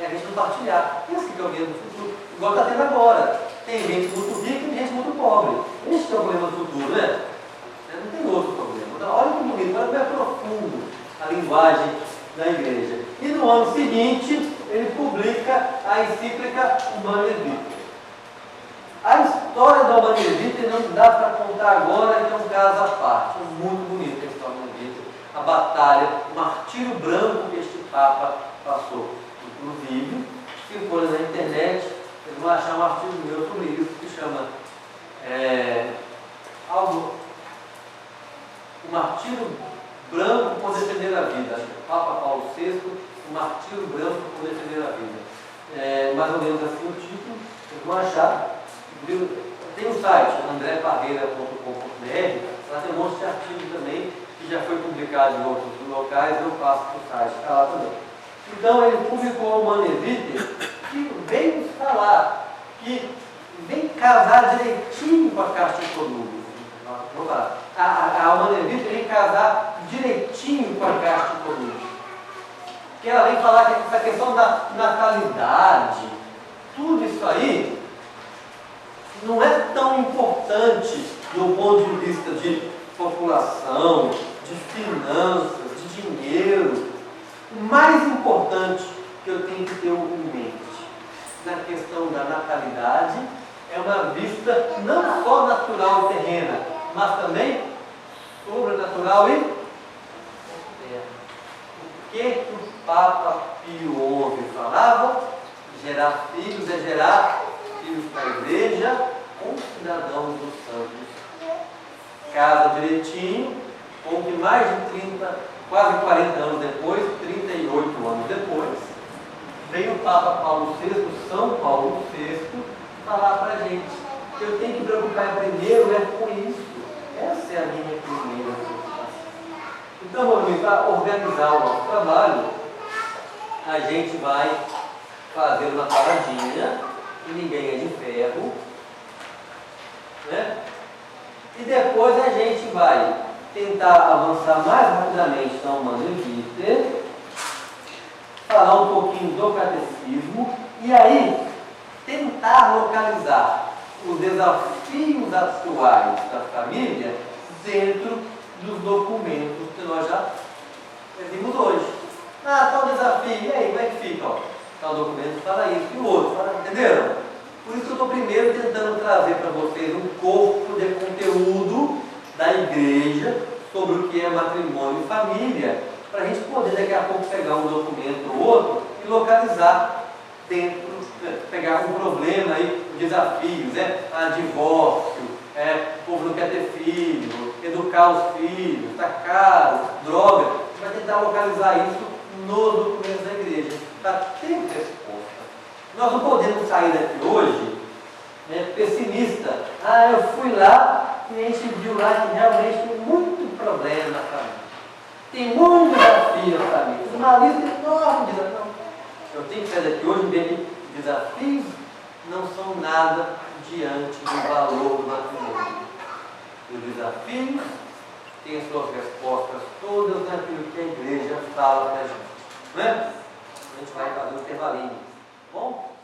é a gente não partilhar. Esse que é o medo do futuro. Igual está tendo agora. Tem gente muito rica e tem gente muito pobre. Esse que é o problema do futuro, né? Não tem outro problema. Então, olha que bonito, olha como é profundo a linguagem da igreja. E no ano seguinte, ele publica a encíclica Humanae Vitae. A história da Humanae Vitae não dá para contar agora, que é um caso à parte. É muito bonita a história da Humanae Vitae. A batalha, o martírio branco que este Papa passou. Inclusive, se forem na internet, vocês vão achar um artigo meu sobre isso, que chama o martírio branco por defender a vida. Papa Paulo VI, o martírio branco por defender a vida. Mais ou menos assim o título, vocês vão achar. Tem um site, andreparreira.com.br, lá tem um monte de artigos também, que já foi publicado em outros locais, eu passo para o site, está lá também. Então ele publicou a Humanae Vitae, que vem nos falar, que vem casar direitinho com a Casta de Conúbios. Vamos lá. A Humanae Vitae vem casar direitinho com a Casta de Conúbios. Que ela vem falar que essa questão da natalidade, tudo isso aí, não é tão importante do ponto de vista de população, de finanças, de dinheiro. O mais importante que eu tenho que ter em mente na questão da natalidade é uma vista não só natural e terrena, mas também sobrenatural e terrena. O que o Papa Pio XI falava? Gerar filhos é gerar filhos para a igreja com cidadãos dos santos. Casa direitinho, com que mais de 30, quase 40 anos depois, 38 anos depois, veio o Papa Paulo VI, São Paulo VI, falar para a gente que eu tenho que me preocupar primeiro com isso. Essa é a minha primeira preocupação. Então, para organizar o nosso trabalho, a gente vai fazer uma paradinha, que ninguém é de ferro, né? E depois a gente vai tentar avançar mais rapidamente na Humanae Vitae, falar um pouquinho do catecismo e aí tentar localizar os desafios atuais da família dentro dos documentos que nós já vimos hoje. Tal desafio, e aí, como é que fica? Tal documento fala isso e o outro fala, entenderam? Por isso que eu estou primeiro tentando trazer para vocês um corpo de conteúdo da igreja sobre o que é matrimônio e família, para a gente poder daqui a pouco pegar um documento ou outro e localizar dentro, pegar um problema aí, desafios, divórcio, o povo não quer ter filho, educar os filhos, está caro, droga. A gente vai tentar localizar isso nos documentos da igreja, para ter resposta. Nós não podemos sair daqui hoje pessimista. Eu fui lá e a gente viu lá que realmente tem muito problema na família. Tem muito desafio na família. Uma lista enorme de desafios. Eu tenho que sair daqui hoje bem. Desafios não são nada diante do valor do matrimônio. Os desafios têm as suas respostas todas naquilo que a igreja fala para a gente. Não é? A gente vai fazer o intervalinho. Bom?